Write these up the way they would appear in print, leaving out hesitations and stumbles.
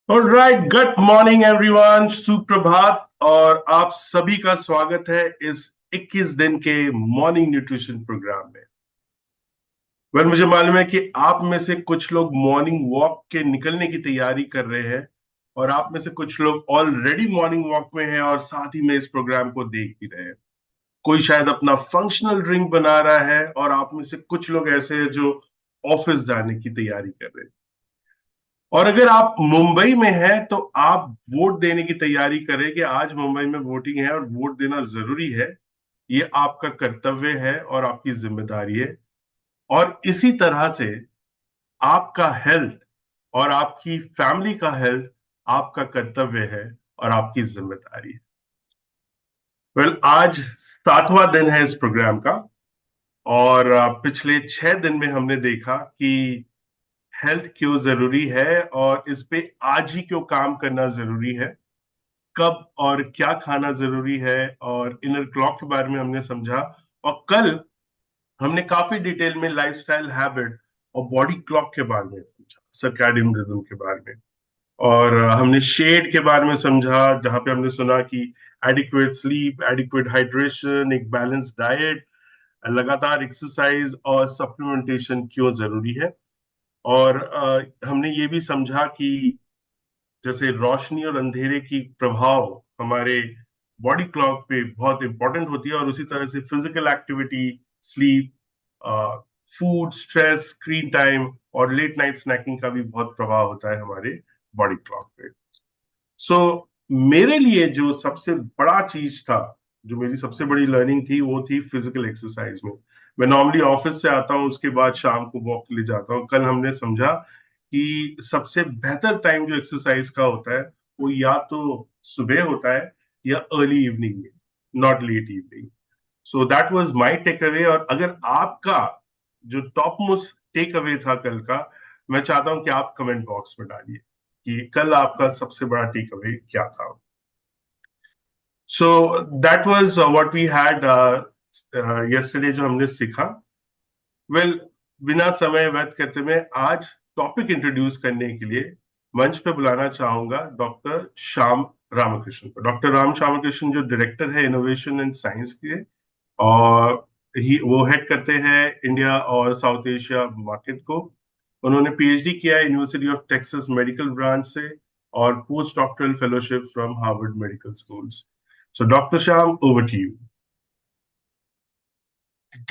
Alright, good morning everyone, सुप्रभात। और आप सभी का स्वागत है इस 21 दिन के मॉर्निंग न्यूट्रिशन प्रोग्राम में। मुझे मालूम है कि आप में से कुछ लोग मॉर्निंग वॉक के निकलने की तैयारी कर रहे हैं, और आप में से कुछ लोग ऑलरेडी मॉर्निंग वॉक में हैं और साथ ही में इस प्रोग्राम को देख भी रहे हैं। कोई शायद अपना फंक्शनल ड्रिंक बना रहा है, और आप में से कुछ लोग ऐसे हैं जो ऑफिस जाने की तैयारी कर रहे हैं। और अगर आप मुंबई में हैं तो आप वोट देने की तैयारी करें कि आज मुंबई में वोटिंग है और वोट देना जरूरी है। ये आपका कर्तव्य है और आपकी जिम्मेदारी है। और इसी तरह से आपका हेल्थ और आपकी फैमिली का हेल्थ आपका कर्तव्य है और आपकी जिम्मेदारी है। आज 7वां दिन है इस प्रोग्राम का। और पिछले 6 दिन में हमने देखा कि हेल्थ क्यों जरूरी है और इस पे आज ही क्यों काम करना जरूरी है। कब और क्या खाना जरूरी है, और इनर क्लॉक के बारे में हमने समझा। और कल हमने काफी डिटेल में लाइफस्टाइल हैबिट और बॉडी क्लॉक के बारे में समझा, सर्कैडियन रिदम के बारे में। और हमने शेड के बारे में समझा, जहां पे हमने सुना कि एडिक्वेट स्लीप, एडिक्वेट हाइड्रेशन, एक बैलेंस डाइट, लगातार एक्सरसाइज और सप्लीमेंटेशन क्यों जरूरी है। और हमने ये भी समझा कि जैसे रोशनी और अंधेरे की प्रभाव हमारे बॉडी क्लॉक पे बहुत इंपॉर्टेंट होती है, और उसी तरह से physical activity, sleep, food, stress, screen time और लेट नाइट स्नैकिंग का भी बहुत प्रभाव होता है हमारे बॉडी क्लॉक पे। सो मेरे लिए जो सबसे बड़ा चीज था, जो मेरी सबसे बड़ी लर्निंग थी, वो थी फिजिकल एक्सरसाइज में। मैं नॉर्मली ऑफिस से आता हूँ, उसके बाद शाम को वॉक के लिए जाता हूँ। कल हमने समझा कि सबसे बेहतर टाइम जो एक्सरसाइज का होता है वो या तो सुबह होता है या अर्ली इवनिंग में, not late evening. So that was my takeaway. और अगर आपका जो टॉप मोस्ट टेक अवे था कल का, मैं चाहता हूं कि आप कमेंट बॉक्स में डालिए कि कल आपका सबसे बड़ा टेक अवे क्या था। So that was what we had yesterday, जो हमने सीखा। बिना समय व्यर्थ करते हुए आज टॉपिक इंट्रोड्यूस करने के लिए मंच पे बुलाना चाहूंगा डॉक्टर श्याम रामकृष्ण को। डॉक्टर राम श्यामकृष्ण जो डायरेक्टर है इनोवेशन एंड साइंस के, और वो हेड करते हैं इंडिया और साउथ एशिया मार्केट को। उन्होंने पीएचडी किया है university of Texas medical branch से, और post doctoral fellowship from Harvard medical schools. So doctor Shyam, over to you.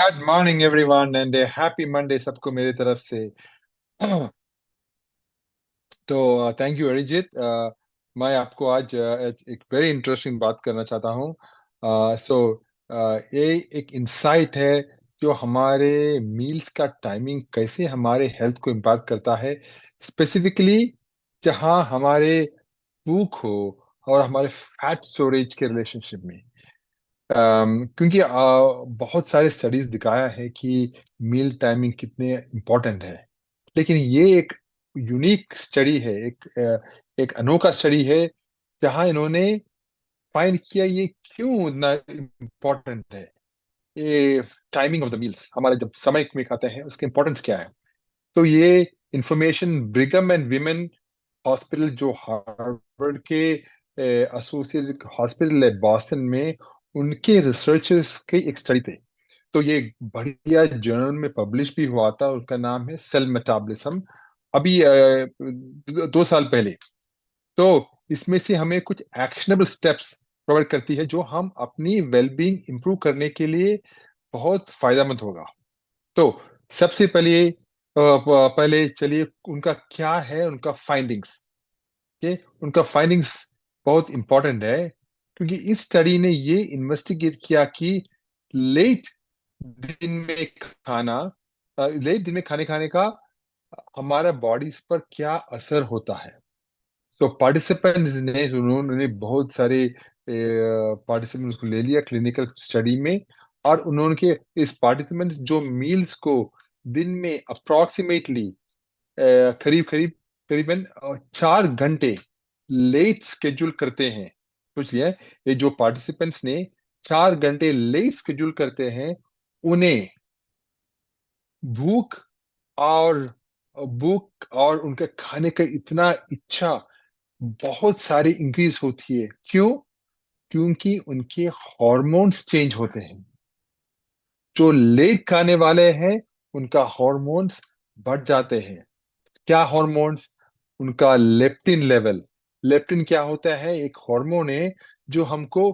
Good morning everyone and happy Monday सबको मेरी तरफ से। तो थैंक यू अरिजीत। मैं आपको आज एक वेरी इंटरेस्टिंग बात करना चाहता हूँ। सो ये एक इंसाइट है जो हमारे मील्स का टाइमिंग कैसे हमारे हेल्थ को इम्पैक्ट करता है, स्पेसिफिकली जहाँ हमारे भूख हो और हमारे फैट स्टोरेज के रिलेशनशिप में। क्योंकि बहुत सारे स्टडीज दिखाया है कि मील टाइमिंग कितने इम्पोर्टेंट है, लेकिन ये एक यूनिक स्टडी है, एक अनोखा स्टडी है जहां इन्होंने फाइंड किया ये क्यों इतना इम्पोर्टेंट है। ये टाइमिंग ऑफ द मील्स, हमारे जब समय में खाते हैं उसका इम्पोर्टेंस क्या है। तो ये इंफॉर्मेशन ब्रिगम एंड विमेन हॉस्पिटल, जो हार्वर्ड के एसोसिएटेड हॉस्पिटल है बॉस्टन में, उनके रिसर्चर्स के एक स्टडी थे। तो ये एक बढ़िया जर्नल में पब्लिश भी हुआ था, उसका नाम है सेल मेटाबॉलिज्म। अभी 2 साल पहले। तो इसमें से हमें कुछ एक्शनेबल स्टेप्स प्रोवाइड करती है जो हम अपनी वेलबींग इंप्रूव करने के लिए बहुत फायदेमंद होगा। तो सबसे पहले चलिए उनका क्या है, उनका फाइंडिंग्स। के उनका फाइंडिंग्स बहुत इंपॉर्टेंट है, क्योंकि इस स्टडी ने ये इन्वेस्टिगेट किया कि लेट दिन में खाना लेट दिन में खाने खाने का हमारा बॉडीज पर क्या असर होता है। तो पार्टिसिपेंट्स ने, उन्होंने बहुत सारे पार्टिसिपेंट्स को ले लिया क्लिनिकल स्टडी में, और उन्होंने के इस पार्टिसिपेंट्स जो मील्स को दिन में अप्रोक्सीमेटली करीब करीब करीबन 4 घंटे लेट स्केड्यूल करते हैं। सोच लिया, ये जो पार्टिसिपेंट्स ने 4 घंटे लेट स्केड्यूल करते हैं, उन्हें भूख और भूख और उनके खाने का इतना इच्छा बहुत सारी इंक्रीज होती है। क्यों? क्योंकि उनके हॉर्मोन्स चेंज होते हैं। जो लेट खाने वाले हैं उनका हॉर्मोन्स बढ़ जाते हैं। क्या हॉर्मोन्स? उनका लेप्टिन लेवल। लेप्टिन क्या होता है? एक हार्मोन है जो हमको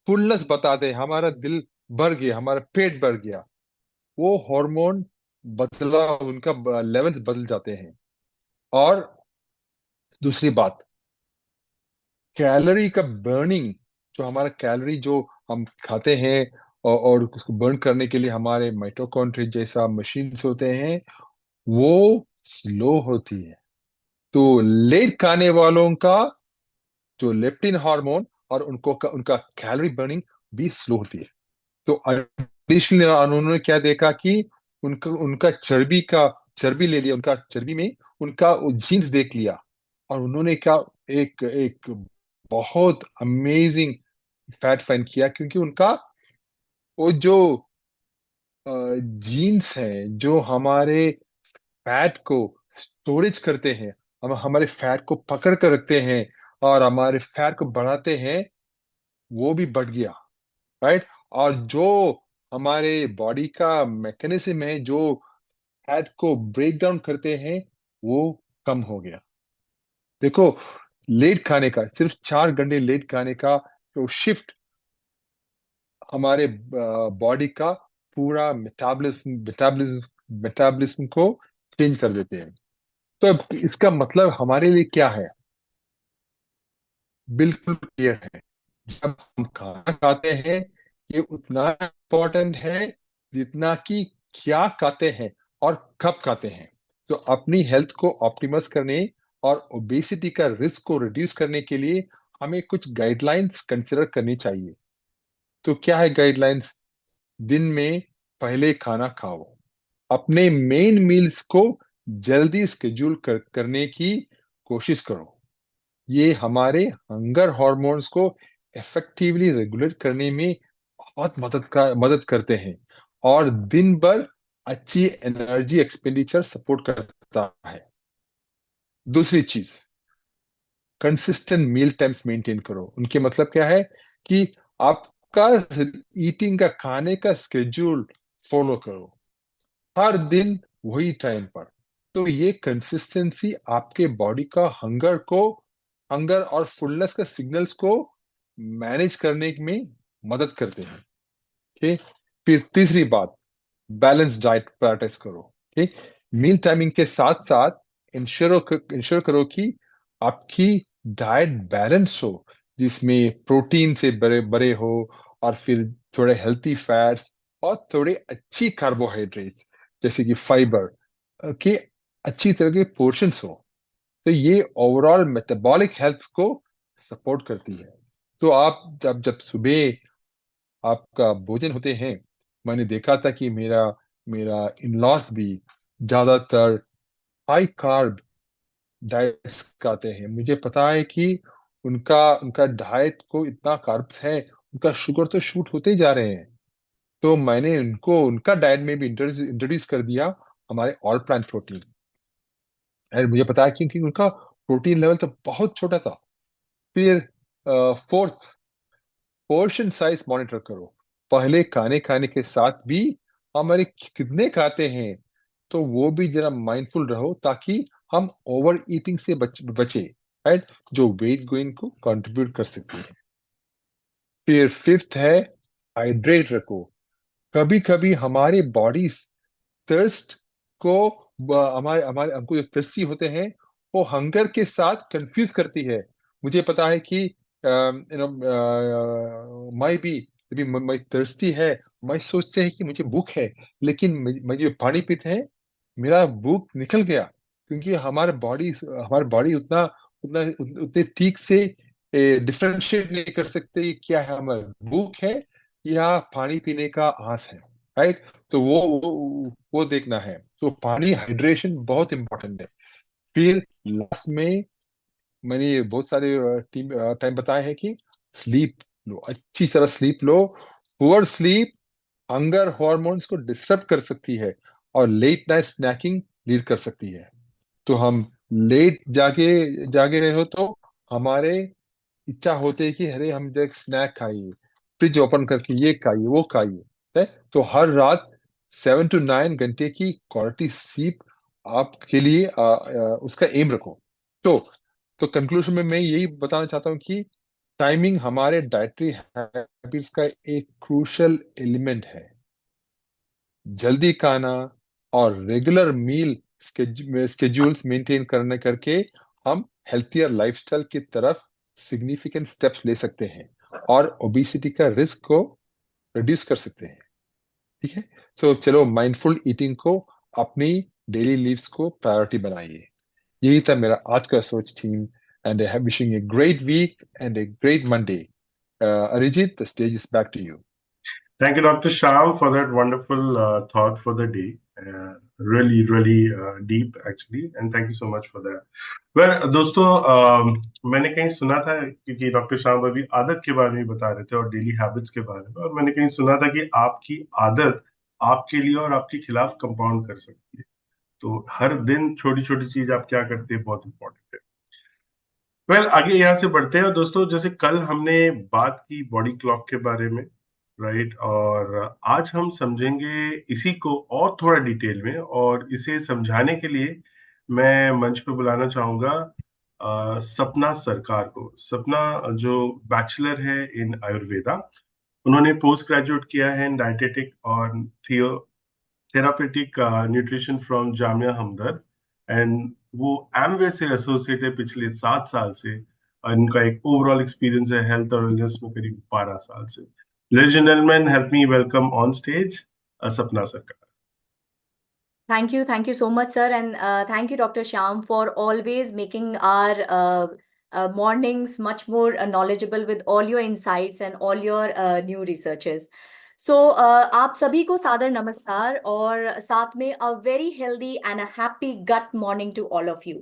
फुलनेस बताते हैं, हमारा दिल भर गया, हमारा पेट भर गया। वो हार्मोन बदला, उनका लेवल्स बदल जाते हैं। और दूसरी बात, कैलोरी का बर्निंग, जो हमारा कैलोरी जो हम खाते हैं और उसको बर्न करने के लिए हमारे माइटोकॉन्ड्रिया जैसा मशीन्स होते हैं, वो स्लो होती है। तो लेट खाने वालों का जो लेप्टिन हार्मोन और उनका कैलोरी बर्निंग भी स्लो होती है। तो एडिशनली उन्होंने क्या देखा कि उनका उनका चर्बी ले लिया, उनका चर्बी में उनका जीन्स देख लिया। और उन्होंने क्या, एक एक बहुत अमेजिंग फैक्ट फाइंड किया, क्योंकि उनका वो जो जीन्स है जो हमारे फैट को स्टोरेज करते हैं, हम हमारे फैट को पकड़ कर रखते हैं और हमारे फैट को बढ़ाते हैं, वो भी बढ़ गया। राइट? और जो हमारे बॉडी का मैकेनिज्म है जो फैट को ब्रेक डाउन करते हैं, वो कम हो गया। देखो, लेट खाने का, सिर्फ 4 घंटे लेट खाने का जो शिफ्ट हमारे बॉडी का पूरा मेटाबॉलिज्म को चेंज कर देते हैं। तो अब इसका मतलब हमारे लिए क्या है? बिल्कुल क्लियर है। जब हम खाना खाते हैं, ये उतना इम्पोर्टेंट है जितना कि क्या खाते हैं और कब खाते हैं। तो अपनी हेल्थ को ऑप्टिमाइज करने और ओबेसिटी का रिस्क को रिड्यूस करने के लिए हमें कुछ गाइडलाइंस कंसिडर करनी चाहिए। तो क्या है गाइडलाइंस? दिन में पहले खाना खाओ। अपने मेन मील्स को जल्दी स्केड्यूल करने की कोशिश करो। ये हमारे हंगर हॉर्मोन्स को इफेक्टिवली रेगुलेट करने में बहुत मदद करते हैं और दिन भर अच्छी एनर्जी एक्सपेंडिचर सपोर्ट करता है। दूसरी चीज, कंसिस्टेंट मील टाइम्स मेंटेन करो। उनके मतलब क्या है? कि आपका ईटिंग का, खाने का स्केड्यूल फॉलो करो, हर दिन वही टाइम पर। तो ये कंसिस्टेंसी आपके बॉडी का हंगर और फुलनेस का सिग्नल्स को मैनेज करने में मदद करते हैं। ठीक? फिर तीसरी बात, बैलेंस डाइट प्रायोरिटाइज करो। ठीक? मील टाइमिंग के साथ साथ इंश्योर करो कि आपकी डाइट बैलेंस हो, जिसमें प्रोटीन से बड़े बड़े हो और फिर थोड़े हेल्थी फैट्स और थोड़े अच्छी कार्बोहाइड्रेट्स जैसे कि फाइबर के अच्छी तरह के पोर्शंस हो। तो ये ओवरऑल मेटाबॉलिक हेल्थ को सपोर्ट करती है। तो आप जब जब सुबह आपका भोजन होते हैं, मैंने देखा था कि मेरा मेरा इन लॉस भी ज्यादातर हाई कार्ब डाइट्स खाते हैं। मुझे पता है कि उनका उनका डाइट को इतना कार्ब्स है, उनका शुगर तो शूट होते ही जा रहे हैं। तो मैंने उनको उनका डाइट में भी इंट्रोड्यूस कर दिया हमारे ऑल प्लांट प्रोटीन। और मुझे पता है क्योंकि उनका प्रोटीन लेवल तो बहुत छोटा था। फिर फोर्थ, पोर्शन साइज मॉनिटर करो। पहले खाने खाने के साथ भी हमारे कितने खाते हैं, तो वो भी जरा माइंडफुल रहो, ताकि हम ओवर ईटिंग से बचे। राइट? जो वेट गेन को कंट्रीब्यूट कर सकती है। फिर फिफ्थ है, हाइड्रेट रखो। कभी कभी हमारे बॉडी थर्स्ट को हमारे हमारे हमको जो thirsty होते हैं, वो हंगर के साथ कंफ्यूज करती है। मुझे पता है कि यू नो मैं भी जब मैं thirsty है, मैं सोचते हैं कि मुझे भूख है, लेकिन मैं जो पानी पीते हैं, मेरा भूख निकल गया। क्योंकि हमारे बॉडी उतना उतना उतने ठीक से डिफरेंशिएट नहीं कर सकते कि क्या है, हमारा भूख है या पानी पीने का आस है। राइट? तो वो देखना है। तो पानी हाइड्रेशन बहुत इंपॉर्टेंट है। फिर लास्ट में मैंने ये बहुत सारे टीम टाइम बताए हैं कि स्लीप लो, अच्छी तरह स्लीप लो। पुअर स्लीप हंगर हॉर्मोन्स को डिस्टर्ब कर सकती है और लेट नाइट स्नैकिंग लीड कर सकती है। तो हम लेट जागे जागे रहे हो तो हमारे इच्छा होती है कि अरे हम एक स्नैक खाइए, फ्रिज ओपन करके ये खाइए वो खाइए, है? तो हर रात 7 to 9 घंटे की क्वालिटी स्लीप आपके लिए उसका एम रखो। तो तो कंक्लूजन में मैं यही बताना चाहता हूँ कि टाइमिंग हमारे डाइटरी हैबिट्स का एक क्रूशल एलिमेंट है। जल्दी खाना और रेगुलर मील स्केड्यूल्स मेंटेन करने करके हम हेल्थियर लाइफस्टाइल की तरफ सिग्निफिकेंट स्टेप्स ले सकते हैं और ओबेसिटी का रिस्क को रिड्यूस कर सकते हैं। ठीक है। सो चलो माइंडफुल ईटिंग को अपनी डेली लीव्स को प्रायोरिटी बनाइए। यही था मेरा आज का सोच theme. And I have wishing a great week and a great Monday. Arijit, the stage is back to you. Thank you, Dr. Sham, for that wonderful thought for the day. Really, really deep, actually. And thank you so much for that. Well, दोस्तों, मैंने कहीं सुना था, क्योंकि doctor शाम अभी आदत के बारे में बता रहे थे और डेली हैबिट्स के बारे में, और मैंने कहीं सुना था कि आपकी आदत आपके लिए और आपके खिलाफ कंपाउंड कर सकती है। तो हर दिन छोटी छोटी चीज आप क्या करते हैं, बहुत इंपॉर्टेंट है। आगे यहाँ से बढ़ते हैं दोस्तों। जैसे कल हमने बात की बॉडी क्लॉक के बारे में, राइट, और आज हम समझेंगे इसी को और थोड़ा डिटेल में। और इसे समझाने के लिए मैं मंच पे बुलाना चाहूंगा सपना सरकार को। सपना जो बैचलर है इन आयुर्वेदा, उन्होंने पोस्ट ग्रेजुएट किया है इन डाइटेटिक और therapeutic nutrition from Jamia Hamdard. And वो एमवे से एसोसिएट है पिछले 7 साल से, और इनका एक ओवरऑल एक्सपीरियंस है हेल्थ और वेलनेस में करीब 12 साल से। Ladies and gentleman, help me welcome on stage सपना सरकार। Thank you so much, sir, and thank you, Dr. Shyam, for always making our mornings much more knowledgeable with all your insights and all your new researches. So, आप सभी को सादर नमस्कार और साथ में a very healthy and a happy gut morning to all of you.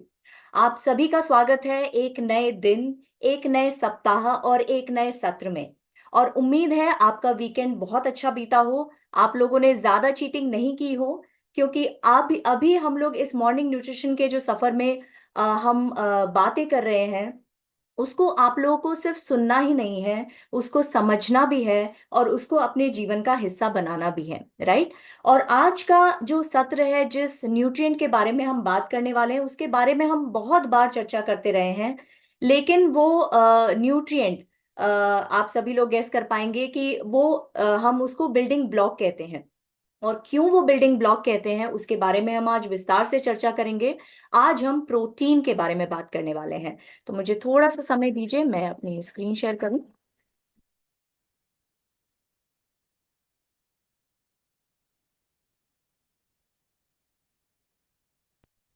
आप सभी का स्वागत है एक नए दिन, एक नए सप्ताह और एक नए सत्र में। और उम्मीद है आपका वीकेंड बहुत अच्छा बीता हो, आप लोगों ने ज्यादा चीटिंग नहीं की हो, क्योंकि अभी अभी हम लोग इस मॉर्निंग न्यूट्रिशन के जो सफर में हम बातें कर रहे हैं, उसको आप लोगों को सिर्फ सुनना ही नहीं है, उसको समझना भी है और उसको अपने जीवन का हिस्सा बनाना भी है, राइट। और आज का जो सत्र है, जिस न्यूट्रिएंट के बारे में हम बात करने वाले हैं, उसके बारे में हम बहुत बार चर्चा करते रहे हैं, लेकिन वो न्यूट्रिएंट आप सभी लोग गेस कर पाएंगे कि वो हम उसको बिल्डिंग ब्लॉक कहते हैं। और क्यों वो बिल्डिंग ब्लॉक कहते हैं, उसके बारे में हम आज विस्तार से चर्चा करेंगे। आज हम प्रोटीन के बारे में बात करने वाले हैं। तो मुझे थोड़ा सा समय दीजिए, मैं अपनी स्क्रीन शेयर करूं।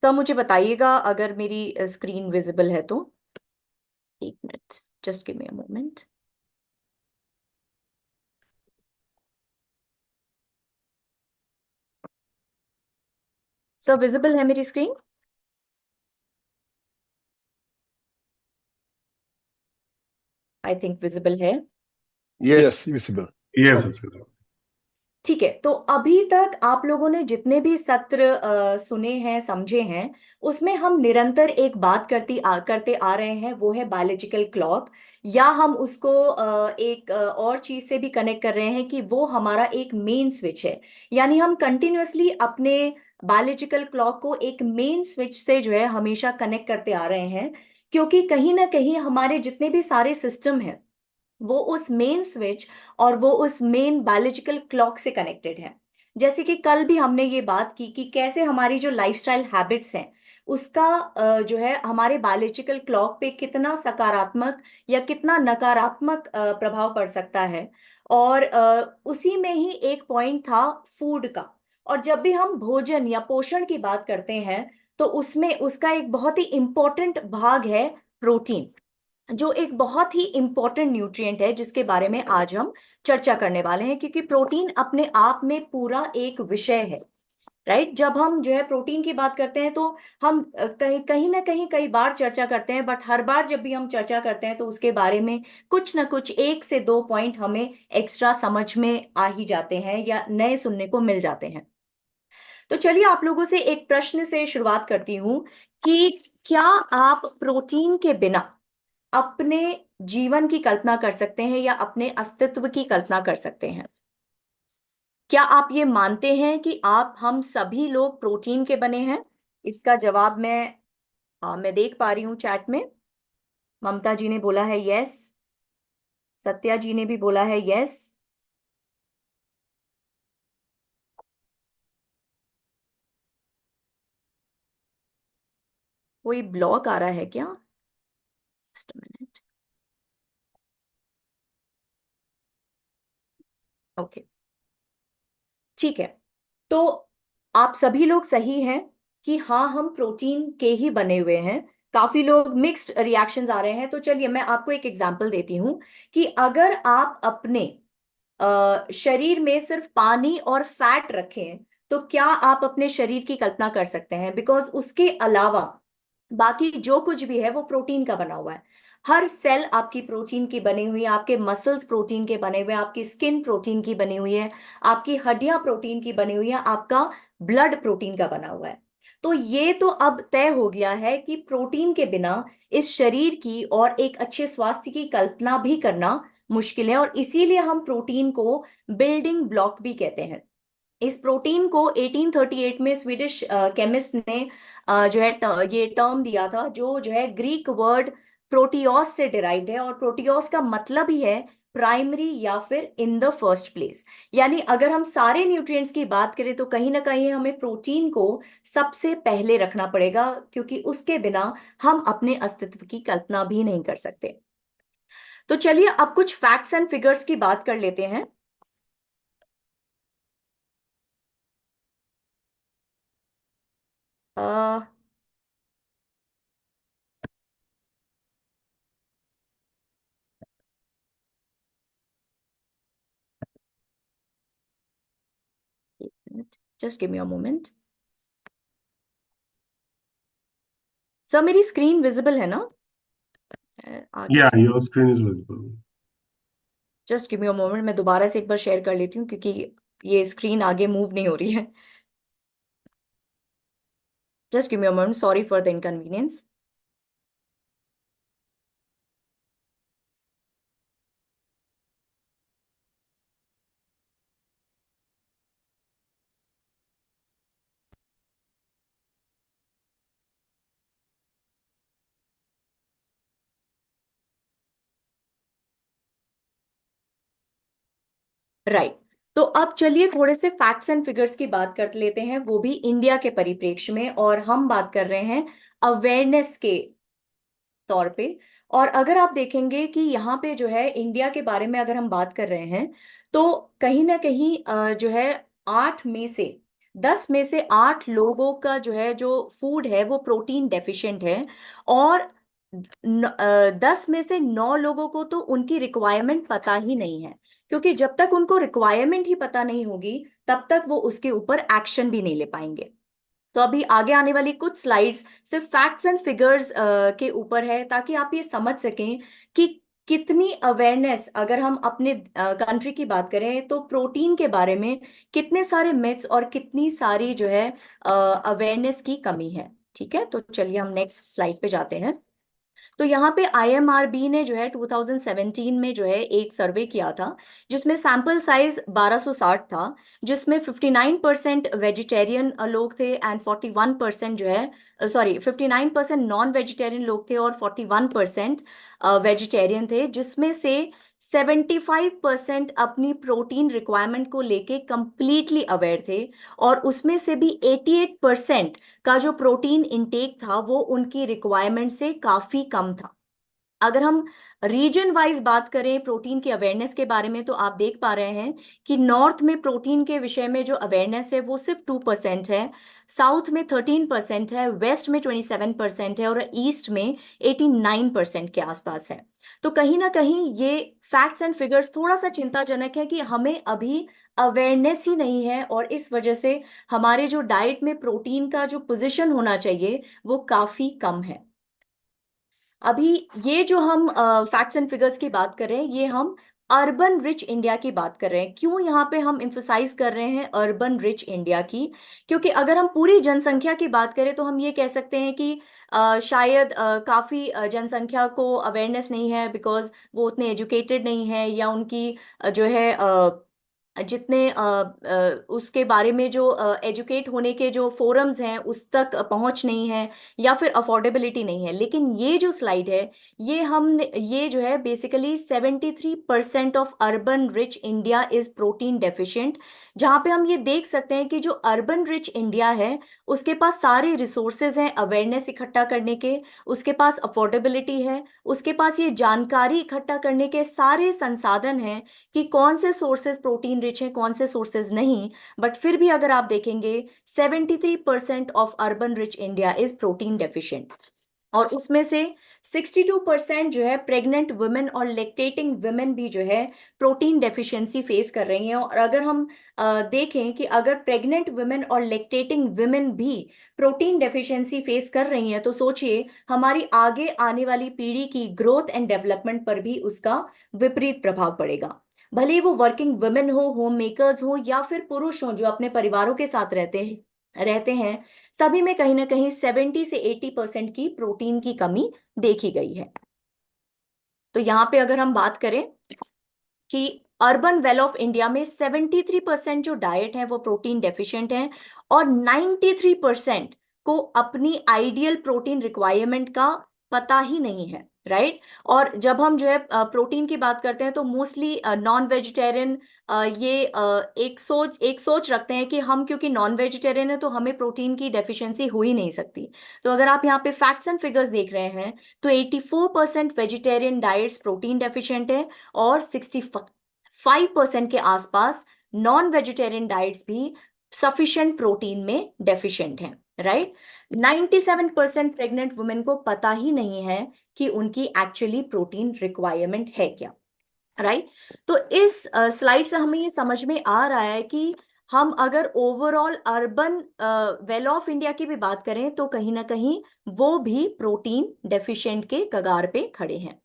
तो मुझे बताइएगा अगर मेरी स्क्रीन विजिबल है तो। एक minute, just give me a moment. Sir, visible है मेरी स्क्रीन? आई थिंक विजिबल है। Yes, visible. यस। ठीक है, तो अभी तक आप लोगों ने जितने भी सत्र सुने हैं, समझे हैं, उसमें हम निरंतर एक बात करते आ रहे हैं, वो है बायोलॉजिकल क्लॉक। या हम उसको एक और चीज से भी कनेक्ट कर रहे हैं कि वो हमारा एक मेन स्विच है। यानी हम कंटिन्यूअसली अपने बायोलॉजिकल क्लॉक को एक मेन स्विच से जो है हमेशा कनेक्ट करते आ रहे हैं, क्योंकि कहीं ना कहीं हमारे जितने भी सारे सिस्टम हैं, वो उस मेन स्विच और वो उस मेन बायोलॉजिकल क्लॉक से कनेक्टेड है। जैसे कि कल भी हमने ये बात की कि कैसे हमारी जो लाइफस्टाइल हैबिट्स हैं, उसका जो है हमारे बायोलॉजिकल क्लॉक पे कितना सकारात्मक या कितना नकारात्मक प्रभाव पड़ सकता है। और उसी में ही एक पॉइंट था फूड का। और जब भी हम भोजन या पोषण की बात करते हैं, तो उसमें उसका एक बहुत ही इंपॉर्टेंट भाग है प्रोटीन, जो एक बहुत ही इंपॉर्टेंट न्यूट्रिएंट है, जिसके बारे में आज हम चर्चा करने वाले हैं। क्योंकि प्रोटीन अपने आप में पूरा एक विषय है, राइट। जब हम जो है प्रोटीन की बात करते हैं, तो हम कहीं कहीं ना कहीं कई बार चर्चा करते हैं, बट हर बार जब भी हम चर्चा करते हैं तो उसके बारे में कुछ ना कुछ एक से दो पॉइंट हमें एक्स्ट्रा समझ में आ ही जाते हैं या नए सुनने को मिल जाते हैं। तो चलिए आप लोगों से एक प्रश्न से शुरुआत करती हूँ कि क्या आप प्रोटीन के बिना अपने जीवन की कल्पना कर सकते हैं या अपने अस्तित्व की कल्पना कर सकते हैं? क्या आप ये मानते हैं कि हम सभी लोग प्रोटीन के बने हैं? इसका जवाब मैं देख पा रही हूँ चैट में। ममता जी ने बोला है यस, सत्या जी ने भी बोला है यस। कोई ब्लॉक आ रहा है क्या? Just a minute. ओके, ठीक है। तो आप सभी लोग सही हैं कि हाँ, हम प्रोटीन के ही बने हुए हैं। काफी लोग मिक्स्ड रिएक्शंस आ रहे हैं, तो चलिए मैं आपको एक एग्जांपल देती हूँ कि अगर आप अपने शरीर में सिर्फ पानी और फैट रखें तो क्या आप अपने शरीर की कल्पना कर सकते हैं? बिकॉज उसके अलावा बाकी जो कुछ भी है वो प्रोटीन का बना हुआ है। हर सेल आपकी प्रोटीन की बनी हुई है, आपके मसल्स प्रोटीन के बने हुए हैं, आपकी स्किन प्रोटीन की बनी हुई है, आपकी हड्डियां प्रोटीन की बनी हुई है, आपका ब्लड प्रोटीन का बना हुआ है। तो ये तो अब तय हो गया है कि प्रोटीन के बिना इस शरीर की और एक अच्छे स्वास्थ्य की कल्पना भी करना मुश्किल है, और इसीलिए हम प्रोटीन को बिल्डिंग ब्लॉक भी कहते हैं। इस प्रोटीन को 1838 में स्वीडिश केमिस्ट ने जो है ये टर्म दिया था, जो है ग्रीक वर्ड प्रोटियोस से डिराइव्ड है, और प्रोटियोस का मतलब ही है प्राइमरी या फिर इन द फर्स्ट प्लेस। यानी अगर हम सारे न्यूट्रिएंट्स की बात करें तो कहीं ना कहीं हमें प्रोटीन को सबसे पहले रखना पड़ेगा, क्योंकि उसके बिना हम अपने अस्तित्व की कल्पना भी नहीं कर सकते। तो चलिए अब कुछ फैक्ट्स एंड फिगर्स की बात कर लेते हैं। अ just give me a moment. Sir मेरी स्क्रीन विजिबल है ना? आगे Yeah, your screen is visible. Just give me a moment, मैं दोबारा से एक बार शेयर कर लेती हूँ क्योंकि ये स्क्रीन आगे मूव नहीं हो रही है। Just give me a moment, sorry for the inconvenience. Right. तो अब चलिए थोड़े से फैक्ट्स एंड फिगर्स की बात कर लेते हैं, वो भी इंडिया के परिप्रेक्ष्य में, और हम बात कर रहे हैं अवेयरनेस के तौर पे। और अगर आप देखेंगे कि यहाँ पे जो है इंडिया के बारे में अगर हम बात कर रहे हैं तो कहीं ना कहीं जो है 10 में से 8 लोगों का जो है जो फूड है वो प्रोटीन डेफिशिएंट है, और 10 में से 9 लोगों को तो उनकी रिक्वायरमेंट पता ही नहीं है, क्योंकि जब तक उनको रिक्वायरमेंट ही पता नहीं होगी तब तक वो उसके ऊपर एक्शन भी नहीं ले पाएंगे। तो अभी आगे आने वाली कुछ स्लाइड्स सिर्फ फैक्ट्स एंड फिगर्स के ऊपर है, ताकि आप ये समझ सकें कि कितनी अवेयरनेस, अगर हम अपने कंट्री की बात करें तो प्रोटीन के बारे में कितने सारे मिथ्स और कितनी सारी जो है अवेयरनेस की कमी है। ठीक है, तो चलिए हम नेक्स्ट स्लाइड पे जाते हैं। तो यहाँ पे IMRB ने जो है 2017 में जो है एक सर्वे किया था, जिसमें सैंपल साइज 1260 था, जिसमें 59% वेजिटेरियन लोग थे एंड 41% जो है, सॉरी 59% नॉन वेजिटेरियन लोग थे और 41% वेजिटेरियन थे, जिसमें से 75% अपनी प्रोटीन रिक्वायरमेंट को लेके कंप्लीटली अवेयर थे, और उसमें से भी 88% का जो प्रोटीन इंटेक था वो उनकी रिक्वायरमेंट से काफी कम था। अगर हम रीजन वाइज बात करें प्रोटीन की अवेयरनेस के बारे में, तो आप देख पा रहे हैं कि नॉर्थ में प्रोटीन के विषय में जो अवेयरनेस है वो सिर्फ 2% है, साउथ में 13% है, वेस्ट में 27% है, और ईस्ट में 89% के आसपास है। तो कहीं ना कहीं ये फैक्ट्स एंड फिगर्स थोड़ा सा चिंताजनक है कि हमें अभी अवेयरनेस ही नहीं है, और इस वजह से हमारे जो डाइट में प्रोटीन का जो पोजीशन होना चाहिए वो काफी कम है। अभी ये जो हम फैक्ट्स एंड फिगर्स की बात कर रहे हैं, ये हम अर्बन रिच इंडिया की बात कर रहे हैं। क्यों यहाँ पे हम एम्फसाइज कर रहे हैं अर्बन रिच इंडिया की? क्योंकि अगर हम पूरी जनसंख्या की बात करें तो हम ये कह सकते हैं कि शायद काफी जनसंख्या को अवेयरनेस नहीं है, बिकॉज वो उतने एजुकेटेड नहीं है, या उनकी जो है जितने उसके बारे में जो एजुकेट होने के जो फोरम्स हैं उस तक पहुंच नहीं है, या फिर अफोर्डेबिलिटी नहीं है। लेकिन ये जो स्लाइड है, ये जो है basically 73% of urban rich India is protein deficient, जहां पे हम ये देख सकते हैं कि जो अर्बन रिच इंडिया है उसके पास सारे रिसोर्सेज हैं अवेयरनेस इकट्ठा करने के, उसके पास अफोर्डेबिलिटी है, उसके पास ये जानकारी इकट्ठा करने के सारे संसाधन हैं कि कौन से सोर्सेज प्रोटीन रिच हैं, कौन से सोर्सेज नहीं। बट फिर भी अगर आप देखेंगे 73% of urban rich India is protein deficient, और उसमें से 62% जो है प्रेग्नेंट वुमेन और लेक्टेटिंग वुमेन भी जो है प्रोटीन डेफिशिएंसी फेस कर रही हैं। और अगर हम देखें कि अगर प्रेग्नेंट वुमेन और लेक्टेटिंग वुमेन भी प्रोटीन डेफिशिएंसी फेस कर रही हैं, तो सोचिए हमारी आगे आने वाली पीढ़ी की ग्रोथ एंड डेवलपमेंट पर भी उसका विपरीत प्रभाव पड़ेगा। भले ही वो वर्किंग वुमेन हो, होम मेकर्स हो, या फिर पुरुष हो जो अपने परिवारों के साथ रहते हैं, सभी में कहीं ना कहीं 70 से 80% की प्रोटीन की कमी देखी गई है। तो यहाँ पे अगर हम बात करें कि अर्बन वेल ऑफ इंडिया में 73% जो डाइट है वो प्रोटीन डेफिशिएंट है, और 93% को अपनी आइडियल प्रोटीन रिक्वायरमेंट का पता ही नहीं है, राइट। और जब हम जो है प्रोटीन की बात करते हैं तो मोस्टली नॉन वेजिटेरियन ये एक सोच रखते हैं कि हम क्योंकि नॉन वेजिटेरियन है तो हमें प्रोटीन की डेफिशिएंसी हो ही नहीं सकती। तो अगर आप यहाँ पे फैक्ट्स एंड फिगर्स देख रहे हैं तो 84% वेजिटेरियन डाइट्स प्रोटीन डेफिशिएंट है, और 65% के आसपास नॉन वेजिटेरियन डाइट्स भी सफिशिएंट प्रोटीन में डेफिशिएंट हैं, राइट। 97% प्रेग्नेंट वुमेन को पता ही नहीं है कि उनकी एक्चुअली प्रोटीन रिक्वायरमेंट है क्या, राइट। तो इस स्लाइड से हमें ये समझ में आ रहा है कि हम अगर overall urban well of India की भी बात करें तो कहीं ना कहीं वो भी प्रोटीन डेफिशिएंट के कगार पे खड़े हैं।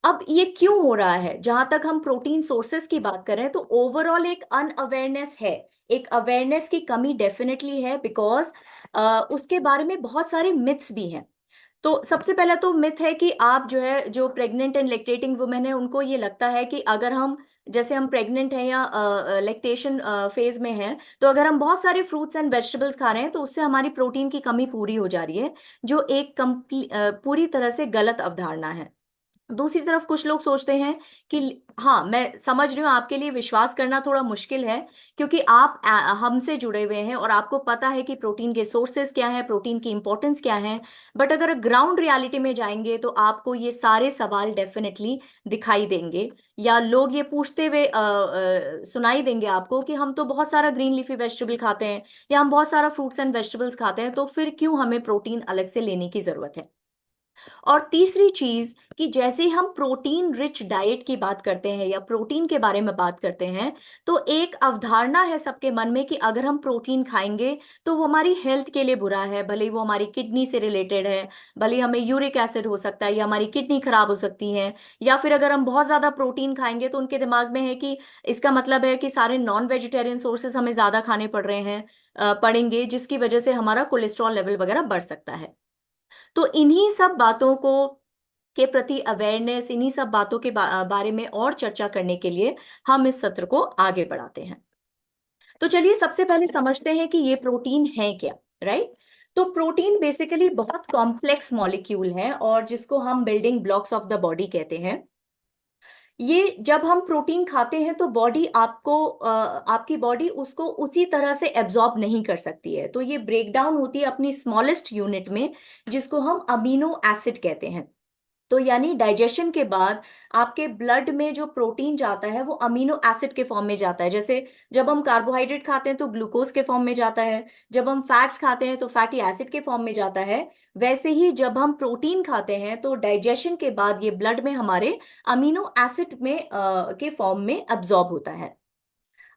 अब ये क्यों हो रहा है? जहां तक हम प्रोटीन सोर्सेस की बात करें तो ओवरऑल एक अनअवेयरनेस है, एक अवेयरनेस की कमी डेफिनेटली है, बिकॉज उसके बारे में बहुत सारे मिथ्स भी हैं। तो सबसे पहला तो मिथ है कि आप जो है जो प्रेग्नेंट एंड लेक्टेटिंग वुमेन है उनको ये लगता है कि अगर हम जैसे हम प्रेग्नेंट हैं या लेक्टेशन फेज में हैं, तो अगर हम बहुत सारे फ्रूट्स एंड वेजिटेबल्स खा रहे हैं तो उससे हमारी प्रोटीन की कमी पूरी हो जा रही है, जो एक पूरी तरह से गलत अवधारणा है। दूसरी तरफ कुछ लोग सोचते हैं कि हाँ, मैं समझ रही हूँ आपके लिए विश्वास करना थोड़ा मुश्किल है, क्योंकि आप हमसे जुड़े हुए हैं और आपको पता है कि प्रोटीन के सोर्सेस क्या हैं, प्रोटीन की इंपॉर्टेंस क्या है। बट अगर ग्राउंड रियलिटी में जाएंगे तो आपको ये सारे सवाल डेफिनेटली दिखाई देंगे, या लोग ये पूछते हुए सुनाई देंगे आपको कि हम तो बहुत सारा ग्रीन लीफी वेजिटेबल खाते हैं, या हम बहुत सारा फ्रूट्स एंड वेजिटेबल्स खाते हैं, तो फिर क्यों हमें प्रोटीन अलग से लेने की जरूरत है। और तीसरी चीज कि जैसे हम प्रोटीन रिच डाइट की बात करते हैं या प्रोटीन के बारे में बात करते हैं, तो एक अवधारणा है सबके मन में कि अगर हम प्रोटीन खाएंगे तो वो हमारी हेल्थ के लिए बुरा है, भले ही वो हमारी किडनी से रिलेटेड है, भले ही हमें यूरिक एसिड हो सकता है या हमारी किडनी खराब हो सकती है, या फिर अगर हम बहुत ज्यादा प्रोटीन खाएंगे तो उनके दिमाग में है कि इसका मतलब है कि सारे नॉन वेजिटेरियन सोर्सेस हमें ज्यादा खाने पड़ रहे हैं पड़ेंगे, जिसकी वजह से हमारा कोलेस्ट्रॉल लेवल वगैरह बढ़ सकता है। तो इन्हीं सब बातों को के प्रति अवेयरनेस, इन्हीं सब बातों के बारे में और चर्चा करने के लिए हम इस सत्र को आगे बढ़ाते हैं। तो चलिए सबसे पहले समझते हैं कि ये प्रोटीन है क्या, राइट। तो प्रोटीन बेसिकली बहुत कॉम्प्लेक्स मॉलिक्यूल है और जिसको हम building blocks of the body कहते हैं। ये जब हम प्रोटीन खाते हैं तो बॉडी आपकी बॉडी उसको उसी तरह से एब्जॉर्ब नहीं कर सकती है, तो ये ब्रेक डाउन होती है अपनी स्मॉलेस्ट यूनिट में, जिसको हम अमीनो एसिड कहते हैं। तो यानी डाइजेशन के बाद आपके ब्लड में जो प्रोटीन जाता है वो अमीनो एसिड के फॉर्म में जाता है। जैसे जब हम कार्बोहाइड्रेट खाते हैं तो ग्लूकोज के फॉर्म में जाता है, जब हम फैट्स खाते हैं तो फैटी एसिड के फॉर्म में जाता है। वैसे ही जब हम प्रोटीन खाते हैं तो डाइजेशन के बाद ये ब्लड में हमारे अमीनो एसिड में के फॉर्म में अब्जॉर्ब होता है।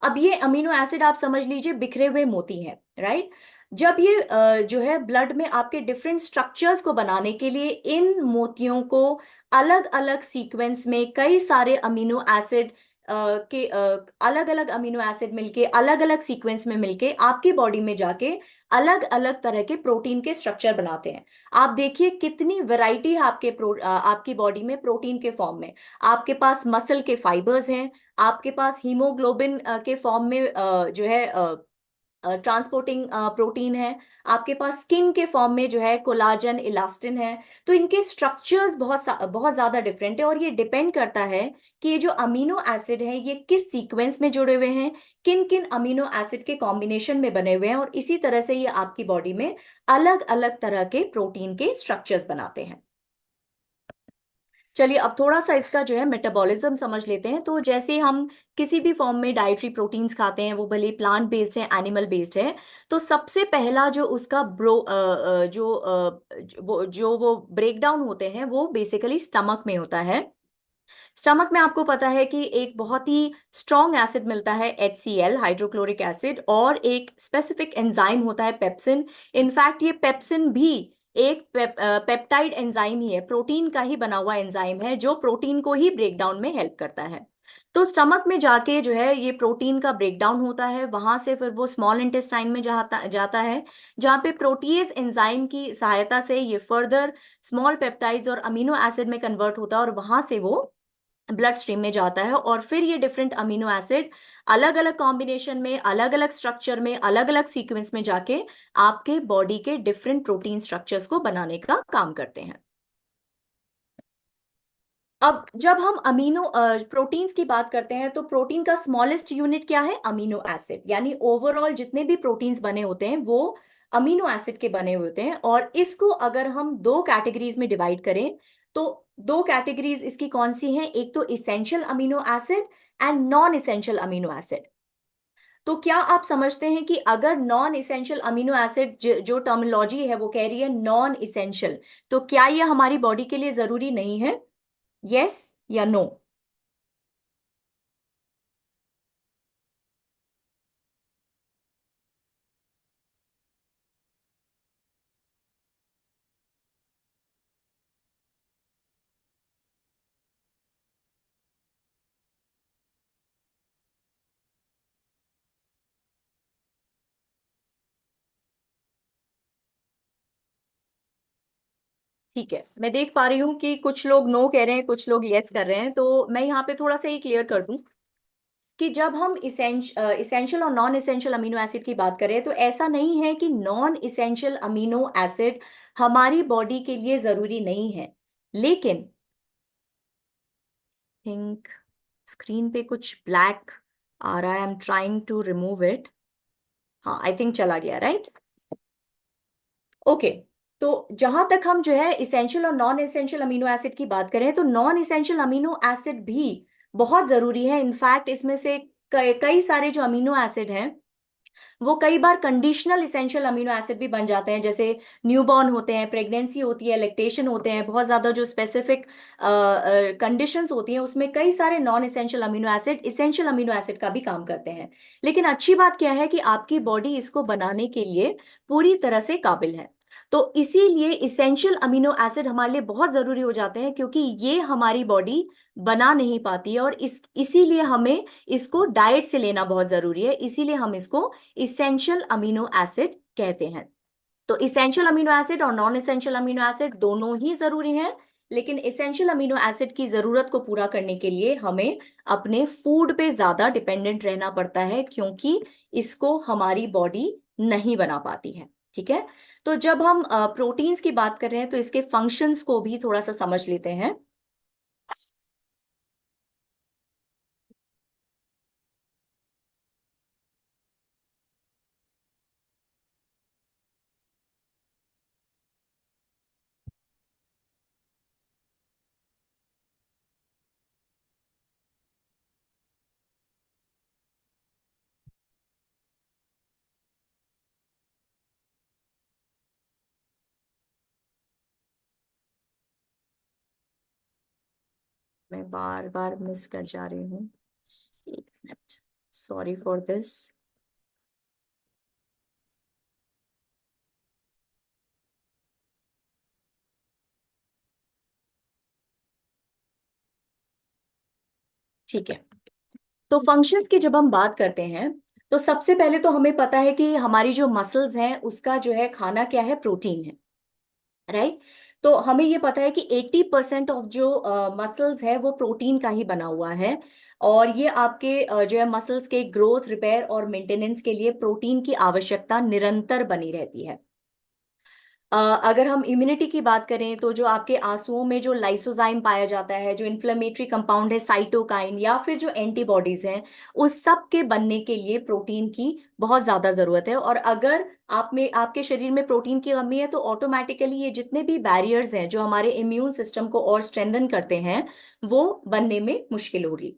अब ये अमीनो एसिड आप समझ लीजिए बिखरे हुए मोती हैं, राइट। जब ये जो है ब्लड में आपके डिफरेंट स्ट्रक्चर्स को बनाने के लिए इन मोतियों को अलग अलग सीक्वेंस में कई सारे अमीनो एसिड के अलग अलग अमीनो एसिड मिलके अलग अलग सीक्वेंस में मिलके आपकी बॉडी में जाके अलग अलग तरह के प्रोटीन के स्ट्रक्चर बनाते हैं। आप देखिए कितनी वैरायटी है आपकी बॉडी में प्रोटीन के फॉर्म में। आपके पास मसल के फाइबर्स हैं, आपके पास हीमोग्लोबिन के फॉर्म में जो है ट्रांसपोर्टिंग प्रोटीन है, आपके पास स्किन के फॉर्म में जो है कोलाजन इलास्टिन है। तो इनके स्ट्रक्चर्स बहुत ज्यादा डिफरेंट है, और ये डिपेंड करता है कि ये जो अमीनो एसिड है ये किस सीक्वेंस में जुड़े हुए हैं, किन किन अमीनो एसिड के कॉम्बिनेशन में बने हुए हैं, और इसी तरह से ये आपकी बॉडी में अलग अलग तरह के प्रोटीन के स्ट्रक्चर्स बनाते हैं। चलिए अब थोड़ा सा इसका जो है मेटाबॉलिज्म समझ लेते हैं। तो जैसे हम किसी भी फॉर्म में डाइटरी प्रोटीन्स खाते हैं, वो भले प्लांट बेस्ड है एनिमल बेस्ड है, तो सबसे पहला जो उसका वो ब्रेक डाउन होते हैं वो बेसिकली स्टमक में होता है। स्टमक में आपको पता है कि एक बहुत ही स्ट्रॉन्ग एसिड मिलता है HCl हाइड्रोक्लोरिक एसिड, और एक स्पेसिफिक एंजाइम होता है पेप्सिन। इनफैक्ट ये पेप्सिन भी एक पेप्टाइड एंजाइम ही है, प्रोटीन का ही बना हुआ एंजाइम है जो प्रोटीन को ही ब्रेक डाउन में हेल्प करता है। तो स्टमक में जाके जो है ये प्रोटीन का ब्रेक डाउन होता है, वहां से फिर वो स्मॉल इंटेस्टाइन में जाता है, जहाँ पे प्रोटीज एंजाइम की सहायता से ये फर्दर स्मॉल पेप्टाइड्स और अमीनो एसिड में कन्वर्ट होता है, और वहां से वो ब्लड स्ट्रीम में जाता है। और फिर ये डिफरेंट अमीनो एसिड अलग अलग कॉम्बिनेशन में अलग अलग स्ट्रक्चर में अलग अलग सीक्वेंस में जाके आपके बॉडी के डिफरेंट प्रोटीन स्ट्रक्चर्स को बनाने का काम करते हैं। अब जब हम अमीनो प्रोटीन्स की बात करते हैं, तो प्रोटीन का स्मॉलेस्ट यूनिट क्या है? Amino acid. यानी ओवरऑल जितने भी प्रोटीन्स बने होते हैं वो अमीनो एसिड के बने हुए होते हैं। और इसको अगर हम दो कैटेगरीज में डिवाइड करें, तो दो कैटेगरीज इसकी कौन सी हैं? एक तो essential amino acid and non essential amino acid. तो क्या आप समझते हैं कि अगर नॉन इसेंशियल अमीनो एसिड जो टर्मिनोलॉजी है वो कह रही है नॉन इसेंशियल, तो क्या ये हमारी बॉडी के लिए जरूरी नहीं है? यस या नो? ठीक है, मैं देख पा रही हूँ कि कुछ लोग नो कह रहे हैं, कुछ लोग यस कर रहे हैं। तो मैं यहाँ पे थोड़ा सा ये क्लियर कर दूं कि जब हम इसेंशियल और नॉन इसेंशियल अमीनो एसिड की बात करें, तो ऐसा नहीं है कि नॉन इसेंशियल अमीनो एसिड हमारी बॉडी के लिए जरूरी नहीं है। लेकिन थिंक स्क्रीन पे कुछ ब्लैक आ रहा है, I am trying to remove it. हाँ, आई थिंक चला गया, राइट? ओके। तो जहां तक हम जो है इसेंशियल और नॉन इसेंशियल अमीनो एसिड की बात करें, तो नॉन इसेंशियल अमीनो एसिड भी बहुत जरूरी है। इनफैक्ट इसमें से कई सारे जो अमीनो एसिड हैं वो कई बार कंडीशनल इसेंशियल अमीनो एसिड भी बन जाते हैं। जैसे न्यूबॉर्न होते हैं, प्रेगनेंसी होती है, लैक्टेशन होते हैं, बहुत ज्यादा जो स्पेसिफिक कंडीशंस होती हैं उसमें कई सारे non essential amino acid essential amino acid का भी काम करते हैं। लेकिन अच्छी बात क्या है कि आपकी बॉडी इसको बनाने के लिए पूरी तरह से काबिल है। तो इसीलिए इसेंशियल अमीनो एसिड हमारे लिए बहुत जरूरी हो जाते हैं, क्योंकि ये हमारी बॉडी बना नहीं पाती है, और इसीलिए हमें इसको डाइट से लेना बहुत जरूरी है। इसीलिए हम इसको इसेंशियल अमीनो एसिड कहते हैं। तो इसेंशियल अमीनो एसिड और नॉन इसेंशियल अमीनो एसिड दोनों ही जरूरी हैं। लेकिन इसेंशियल अमीनो एसिड की जरूरत को पूरा करने के लिए हमें अपने फूड पे ज्यादा डिपेंडेंट रहना पड़ता है, क्योंकि इसको हमारी बॉडी नहीं बना पाती है। ठीक है। तो जब हम प्रोटीन्स की बात कर रहे हैं, तो इसके फंक्शंस को भी थोड़ा सा समझ लेते हैं। मैं बार बार मिस कर जा रही हूँ, एक मिनट, सॉरी फॉर दिस। ठीक है। तो फंक्शंस की जब हम बात करते हैं तो सबसे पहले तो हमें पता है कि हमारी जो मसल्स हैं उसका जो है खाना क्या है, प्रोटीन है, राइट। तो हमें ये पता है कि 80% ऑफ जो मसल्स है वो प्रोटीन का ही बना हुआ है। और ये आपके जो है मसल्स के ग्रोथ, रिपेयर और मेंटेनेंस के लिए प्रोटीन की आवश्यकता निरंतर बनी रहती है। अगर हम इम्यूनिटी की बात करें तो जो आपके आंसुओं में जो लाइसोजाइम पाया जाता है, जो इन्फ्लेमेटरी कंपाउंड है साइटोकाइन, या फिर जो एंटीबॉडीज हैं, उस सब के बनने के लिए प्रोटीन की बहुत ज्यादा जरूरत है। और अगर आप में आपके शरीर में प्रोटीन की कमी है तो ऑटोमेटिकली ये जितने भी बैरियर्स हैं जो हमारे इम्यून सिस्टम को और स्ट्रेंथन करते हैं वो बनने में मुश्किल होगी।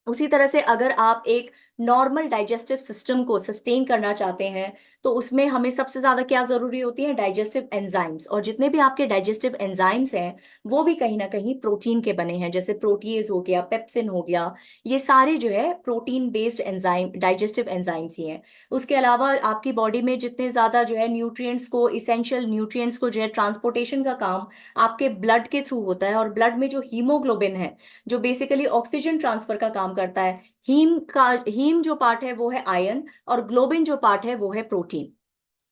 उसी तरह से अगर आप एक नॉर्मल डाइजेस्टिव सिस्टम को सस्टेन करना चाहते हैं तो उसमें हमें सबसे ज्यादा क्या जरूरी होती है, डाइजेस्टिव एंजाइम्स। और जितने भी आपके डाइजेस्टिव एंजाइम्स हैं वो भी कहीं ना कहीं प्रोटीन के बने हैं, जैसे प्रोटीएज हो गया, पेप्सिन हो गया, ये सारे जो है protein based enzyme, digestive enzymes ही हैं। उसके अलावा आपकी बॉडी में जितने ज्यादा जो है न्यूट्रिएंट्स को, इसेंशियल न्यूट्रिएंट्स को जो है ट्रांसपोर्टेशन का काम आपके ब्लड के थ्रू होता है। और ब्लड में जो हीमोग्लोबिन है जो बेसिकली ऑक्सीजन ट्रांसफर का काम करता है, हीम जो पार्ट है वो है आयरन, और ग्लोबिन जो पार्ट है वो है प्रोटीन,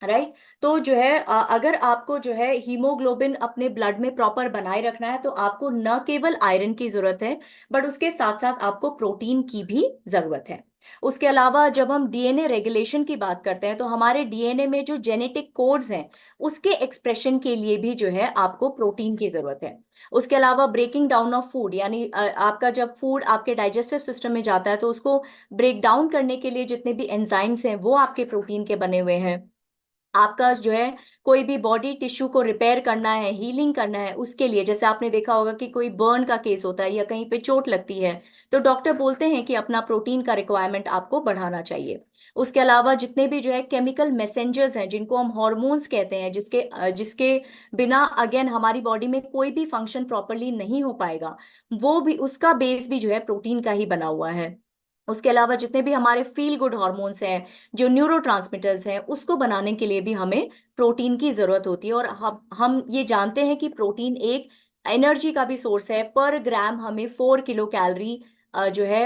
राइट। तो जो है अगर आपको जो है हीमोग्लोबिन अपने ब्लड में प्रॉपर बनाए रखना है तो आपको न केवल आयरन की जरूरत है बट उसके साथ साथ आपको प्रोटीन की भी जरूरत है। उसके अलावा जब हम डीएनए रेगुलेशन की बात करते हैं तो हमारे डीएनए में जो जेनेटिक कोड्स हैं उसके एक्सप्रेशन के लिए भी जो है आपको प्रोटीन की जरूरत है। उसके अलावा ब्रेकिंग डाउन ऑफ फूड, यानी आपका जब फूड आपके डाइजेस्टिव सिस्टम में जाता है तो उसको ब्रेक डाउन करने के लिए जितने भी एंजाइम्स हैं वो आपके प्रोटीन के बने हुए हैं। आपका जो है कोई भी बॉडी टिश्यू को रिपेयर करना है, हीलिंग करना है, उसके लिए जैसे आपने देखा होगा कि कोई बर्न का केस होता है या कहीं पे चोट लगती है तो डॉक्टर बोलते हैं कि अपना प्रोटीन का रिक्वायरमेंट आपको बढ़ाना चाहिए। उसके अलावा जितने भी जो है केमिकल मैसेंजर्स हैं जिनको हम हॉर्मोन्स कहते हैं, जिसके बिना अगेन हमारी बॉडी में कोई भी फंक्शन प्रॉपरली नहीं हो पाएगा, वो भी, उसका बेस भी जो है प्रोटीन का ही बना हुआ है। उसके अलावा जितने भी हमारे फील गुड हॉर्मोन्स हैं, जो न्यूरोट्रांसमीटर्स हैं, उसको बनाने के लिए भी हमें प्रोटीन की जरूरत होती है। और हम ये जानते हैं कि प्रोटीन एक एनर्जी का भी सोर्स है। पर ग्राम हमें 4 किलो कैलोरी जो है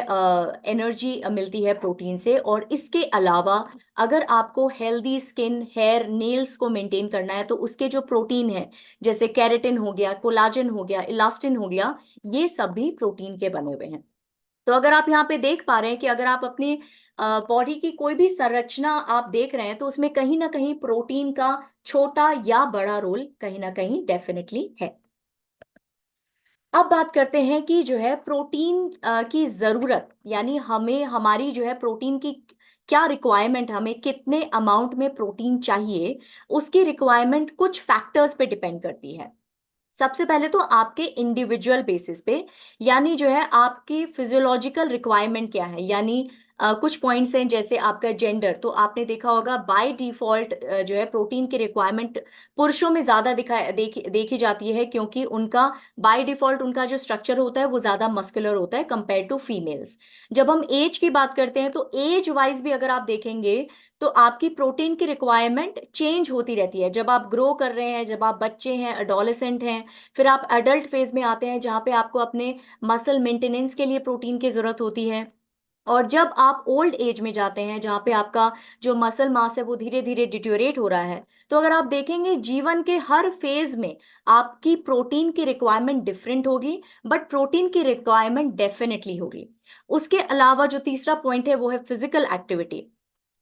एनर्जी मिलती है प्रोटीन से। और इसके अलावा अगर आपको हेल्दी स्किन, हेयर, नेल्स को मेंटेन करना है तो उसके जो प्रोटीन है, जैसे कैरेटिन हो गया, कोलाजन हो गया, इलास्टिन हो गया, ये सब भी प्रोटीन के बने हुए हैं। तो अगर आप यहाँ पे देख पा रहे हैं कि अगर आप अपनी बॉडी की कोई भी संरचना आप देख रहे हैं तो उसमें कहीं ना कहीं प्रोटीन का छोटा या बड़ा रोल कहीं ना कहीं डेफिनेटली है। अब बात करते हैं कि जो है प्रोटीन की जरूरत, यानी हमें हमारी जो है प्रोटीन की क्या रिक्वायरमेंट, हमें कितने अमाउंट में प्रोटीन चाहिए, उसकी रिक्वायरमेंट कुछ फैक्टर्स पे डिपेंड करती है। सबसे पहले तो आपके इंडिविजुअल बेसिस पे, यानी जो है आपकी फिजियोलॉजिकल रिक्वायरमेंट क्या है, यानी कुछ पॉइंट्स हैं जैसे आपका जेंडर। तो आपने देखा होगा बाय डिफॉल्ट जो है प्रोटीन की रिक्वायरमेंट पुरुषों में ज्यादा देखी जाती है, क्योंकि उनका बाय डिफॉल्ट उनका जो स्ट्रक्चर होता है वो ज्यादा मस्कुलर होता है कंपेयर टू फीमेल्स। जब हम एज की बात करते हैं तो एज वाइज भी अगर आप देखेंगे तो आपकी प्रोटीन की रिक्वायरमेंट चेंज होती रहती है। जब आप ग्रो कर रहे हैं, जब आप बच्चे हैं, अडोलेसेंट हैं, फिर आप एडल्ट फेज में आते हैं जहां पे आपको अपने मसल मेंटेनेंस के लिए प्रोटीन की जरूरत होती है। और जब आप ओल्ड एज में जाते हैं जहां पे आपका जो मसल मास है वो धीरे धीरे डिट्योरेट हो रहा है, तो अगर आप देखेंगे जीवन के हर फेज में आपकी प्रोटीन की रिक्वायरमेंट डिफरेंट होगी, बट प्रोटीन की रिक्वायरमेंट डेफिनेटली होगी। उसके अलावा जो तीसरा पॉइंट है वो है फिजिकल एक्टिविटी,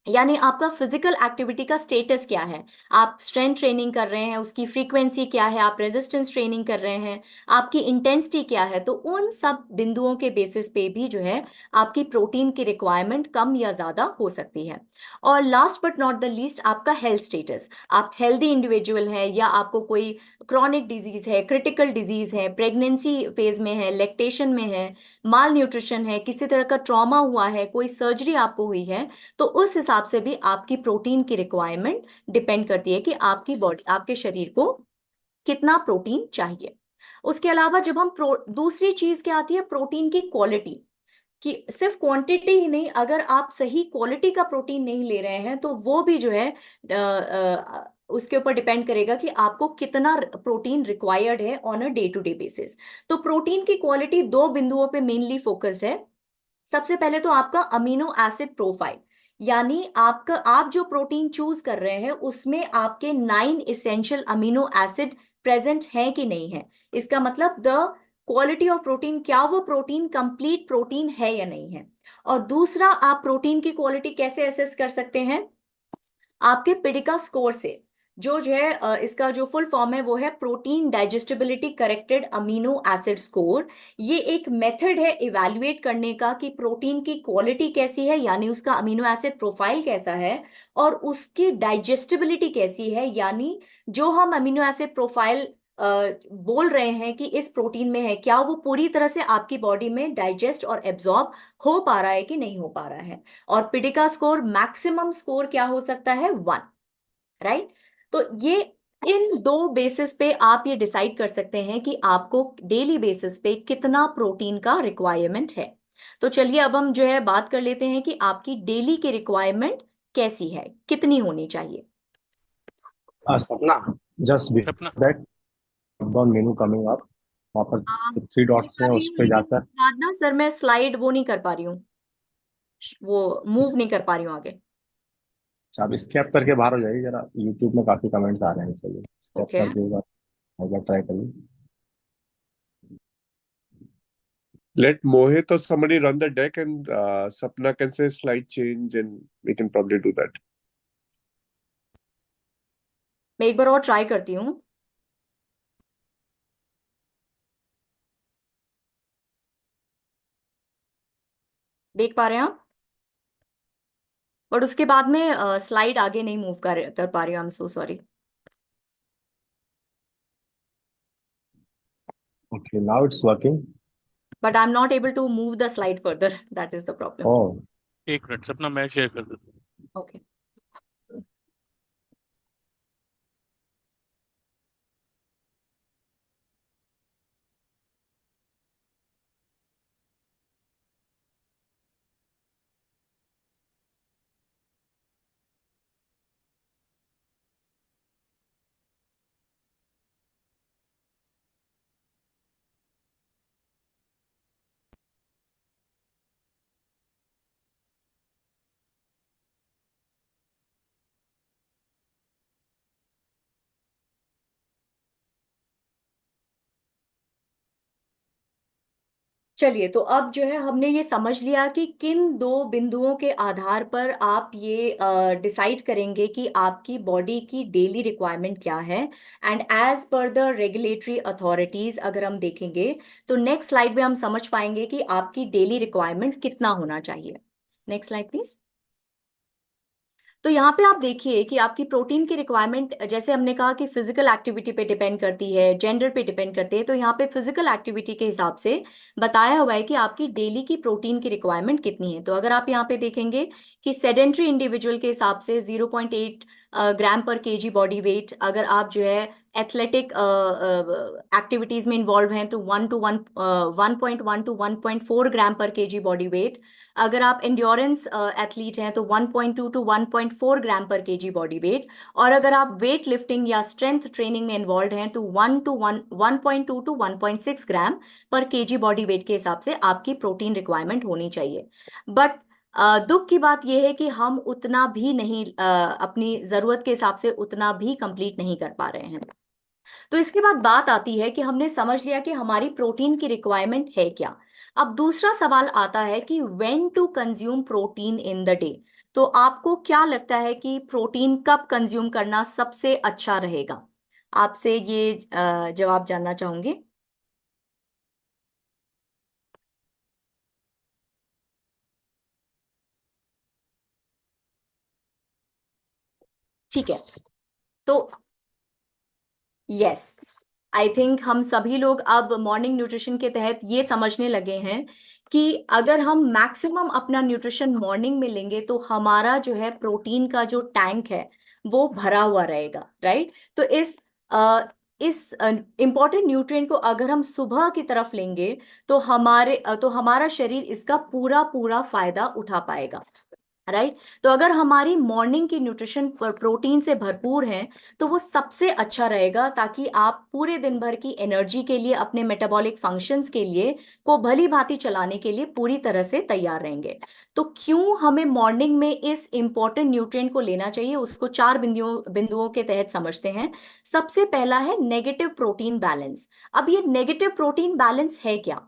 यानी आपका फिजिकल एक्टिविटी का स्टेटस क्या है। आप स्ट्रेंथ ट्रेनिंग कर रहे हैं, उसकी फ्रीक्वेंसी क्या है, आप रेजिस्टेंस ट्रेनिंग कर रहे हैं, आपकी इंटेंसिटी क्या है। तो उन सब बिंदुओं के बेसिस पे भी जो है आपकी प्रोटीन की रिक्वायरमेंट कम या ज्यादा हो सकती है। और last but not the least, आपका हेल्थ स्टेटस, आप हेल्दी इंडिविजुअल हैं या आपको कोई क्रॉनिक डिजीज है, क्रिटिकल डिजीज है, प्रेगनेंसी फेज में है, लेक्टेशन में है, माल न्यूट्रिशन है, किसी तरह का ट्रॉमा हुआ है, कोई सर्जरी आपको हुई है, तो उस हिसाब से भी आपकी प्रोटीन की रिक्वायरमेंट डिपेंड करती है कि आपकी बॉडी, आपके शरीर को कितना प्रोटीन चाहिए। उसके अलावा जब हम दूसरी चीज क्या आती है, प्रोटीन की क्वालिटी, कि सिर्फ क्वांटिटी ही नहीं, अगर आप सही क्वालिटी का प्रोटीन नहीं ले रहे हैं तो वो भी जो है उसके ऊपर डिपेंड करेगा कि आपको कितना प्रोटीन रिक्वायर्ड है on a day to day basis. तो प्रोटीन की क्वालिटी दो बिंदुओं पे मेनली फोकस्ड है। सबसे पहले तो आपका अमीनो एसिड प्रोफाइल, यानी आप जो प्रोटीन चूज कर रहे हैं उसमें आपके 9 इसेंशियल अमीनो एसिड प्रेजेंट हैं कि नहीं है। इसका मतलब द क्वालिटी ऑफ प्रोटीन, क्या वो प्रोटीन कंप्लीट प्रोटीन है या नहीं है। और दूसरा, आप प्रोटीन की क्वालिटी कैसे असेस कर सकते हैं? आपके पिडिका स्कोर से। जो है इसका जो फुल फॉर्म है वो है protein digestibility corrected amino acid score. ये एक मेथड है इवैल्यूएट करने का कि प्रोटीन की क्वालिटी कैसी है, यानी उसका अमीनो एसिड प्रोफाइल कैसा है, और उसकी डाइजेस्टिबिलिटी कैसी है, यानी जो हम अमीनो एसिड प्रोफाइल बोल रहे हैं कि इस प्रोटीन में है, क्या वो पूरी तरह से आपकी बॉडी में डाइजेस्ट और एब्जॉर्ब हो पा रहा है कि नहीं हो पा रहा है। और पिडिका स्कोर मैक्सिमम स्कोर क्या हो सकता है? 1, राइट। तो ये इन दो बेसिस पे आप ये डिसाइड कर सकते हैं कि आपको डेली बेसिस पे कितना प्रोटीन का रिक्वायरमेंट है। तो चलिए अब हम जो है बात कर लेते हैं कि आपकी डेली की रिक्वायरमेंट कैसी है, कितनी होनी चाहिए। सपना, just before सपना that, countdown menu coming up, वहाँ पर जो 3 देख डॉट्स पा हैं रही उस हूँ, पे लेकिन जाकर उसके बाद ना सर मैं स्लाइड वो नहीं कर पा रही हूँ, वो मूव नहीं कर पा रही हूँ आगे। आप स्केप करके बाहर हो जाइए जरा। यूट्यूब में काफी कमेंट्स आ रहे हैं, चलिए स्केप ओके, करके एक बार ट्राई करिए। Let Mohit or somebody run the deck and Sapna can say slide change and we can probably do that. मैं एक बार और ट्राई करती हूँ। देख पा रहे हैं आप? बट उसके बाद में स्लाइड आगे नहीं मूव कर पा रही हूँ। I am so sorry. Okay, now it's working. But I am not able to move the slide further, that is the problem. Oh, एक मिनट सपना, मैं शेयर कर देता हूँ। ओके। चलिए, तो अब जो है हमने ये समझ लिया कि किन दो बिंदुओं के आधार पर आप ये डिसाइड करेंगे कि आपकी बॉडी की डेली रिक्वायरमेंट क्या है। And as per the regulatory authorities अगर हम देखेंगे तो नेक्स्ट स्लाइड में हम समझ पाएंगे कि आपकी डेली रिक्वायरमेंट कितना होना चाहिए। Next slide please. तो यहाँ पे आप देखिए कि आपकी प्रोटीन की रिक्वायरमेंट, जैसे हमने कहा कि फिजिकल एक्टिविटी पे डिपेंड करती है, जेंडर पे डिपेंड करती है, तो यहाँ पे फिजिकल एक्टिविटी के हिसाब से बताया हुआ है कि आपकी डेली की प्रोटीन की रिक्वायरमेंट कितनी है। तो अगर आप यहाँ पे देखेंगे कि सेडेंट्री इंडिविजुअल के हिसाब से 0.8 ग्राम पर केजी बॉडी वेट, अगर आप जो है एथलेटिक एक्टिविटीज में इन्वॉल्व हैं तो 1.1 टू 1.4 ग्राम पर केजी बॉडी वेट, अगर आप एंड्योरेंस एथलीट हैं तो 1.2 टू 1.4 ग्राम पर केजी बॉडी वेट, और अगर आप वेट लिफ्टिंग या स्ट्रेंथ ट्रेनिंग में इन्वॉल्व हैं तो 1.2 टू 1.6 ग्राम पर केजी बॉडी वेट के हिसाब से आपकी प्रोटीन रिक्वायरमेंट होनी चाहिए। बट दुख की बात यह है कि हम उतना भी नहीं, अपनी जरूरत के हिसाब से उतना भी कंप्लीट नहीं कर पा रहे हैं। तो इसके बाद बात आती है कि हमने समझ लिया कि हमारी प्रोटीन की रिक्वायरमेंट है क्या। अब दूसरा सवाल आता है कि when to consume protein in the day. तो आपको क्या लगता है कि प्रोटीन कब कंज्यूम करना सबसे अच्छा रहेगा? आपसे ये जवाब जानना चाहूंगी। ठीक है, तो यस, आई थिंक हम सभी लोग अब मॉर्निंग न्यूट्रिशन के तहत ये समझने लगे हैं कि अगर हम मैक्सिमम अपना न्यूट्रिशन मॉर्निंग में लेंगे तो हमारा जो है प्रोटीन का जो टैंक है वो भरा हुआ रहेगा, राइट। तो इस इंपॉर्टेंट न्यूट्रिएंट को अगर हम सुबह की तरफ लेंगे तो हमारा शरीर इसका पूरा पूरा फायदा उठा पाएगा। राइट। तो अगर हमारी मॉर्निंग की न्यूट्रिशन प्रोटीन से भरपूर है तो वो सबसे अच्छा रहेगा, ताकि आप पूरे दिन भर की एनर्जी के लिए, अपने मेटाबॉलिक फंक्शंस के लिए को भली भांति चलाने के लिए पूरी तरह से तैयार रहेंगे। तो क्यों हमें मॉर्निंग में इस इंपॉर्टेंट न्यूट्रिएंट को लेना चाहिए, उसको 4 बिंदुओं के तहत समझते हैं। सबसे पहला है नेगेटिव प्रोटीन बैलेंस। अब ये नेगेटिव प्रोटीन बैलेंस है क्या?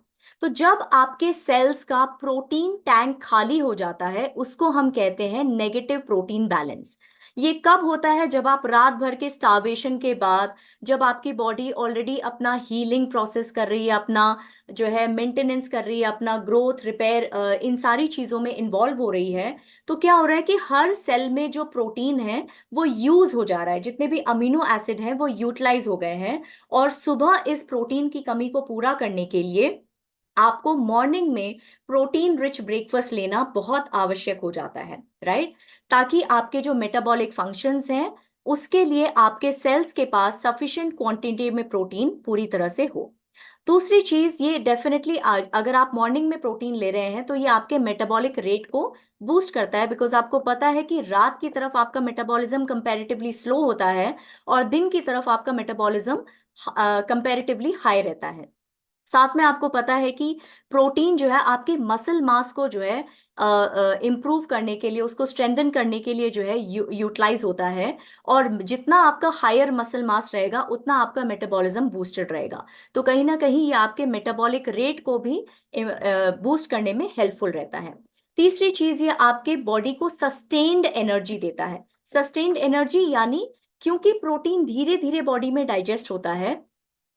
तो जब आपके सेल्स का प्रोटीन टैंक खाली हो जाता है, उसको हम कहते हैं नेगेटिव प्रोटीन बैलेंस। ये कब होता है? जब आप रात भर के स्टार्वेशन के बाद, जब आपकी बॉडी ऑलरेडी अपना हीलिंग प्रोसेस कर रही है, अपना जो है मेंटेनेंस कर रही है, अपना ग्रोथ, रिपेयर, इन सारी चीजों में इन्वॉल्व हो रही है। तो क्या हो रहा है कि हर सेल में जो प्रोटीन है वो यूज हो जा रहा है, जितने भी अमीनो एसिड हैं वो यूटिलाइज हो गए हैं। और सुबह इस प्रोटीन की कमी को पूरा करने के लिए आपको मॉर्निंग में प्रोटीन रिच ब्रेकफास्ट लेना बहुत आवश्यक हो जाता है, राइट। ताकि आपके जो मेटाबॉलिक फंक्शंस हैं उसके लिए आपके सेल्स के पास सफिशिएंट क्वांटिटी में प्रोटीन पूरी तरह से हो। दूसरी चीज, ये डेफिनेटली अगर आप मॉर्निंग में प्रोटीन ले रहे हैं तो ये आपके मेटाबॉलिक रेट को बूस्ट करता है, बिकॉज आपको पता है कि रात की तरफ आपका मेटाबॉलिज्म कंपैरेटिवली स्लो होता है और दिन की तरफ आपका मेटाबॉलिज्म कंपैरेटिवली हाई रहता है। साथ में आपको पता है कि प्रोटीन जो है आपके मसल मास को जो है इम्प्रूव करने के लिए, उसको स्ट्रेंथन करने के लिए जो है यूटिलाइज होता है। और जितना आपका हायर मसल मास रहेगा उतना आपका मेटाबॉलिज्म बूस्टेड रहेगा। तो कहीं ना कहीं ये आपके मेटाबॉलिक रेट को भी बूस्ट करने में हेल्पफुल रहता है। तीसरी चीज, ये आपके बॉडी को सस्टेन्ड एनर्जी देता है। सस्टेन्ड एनर्जी यानी क्योंकि प्रोटीन धीरे धीरे बॉडी में डाइजेस्ट होता है,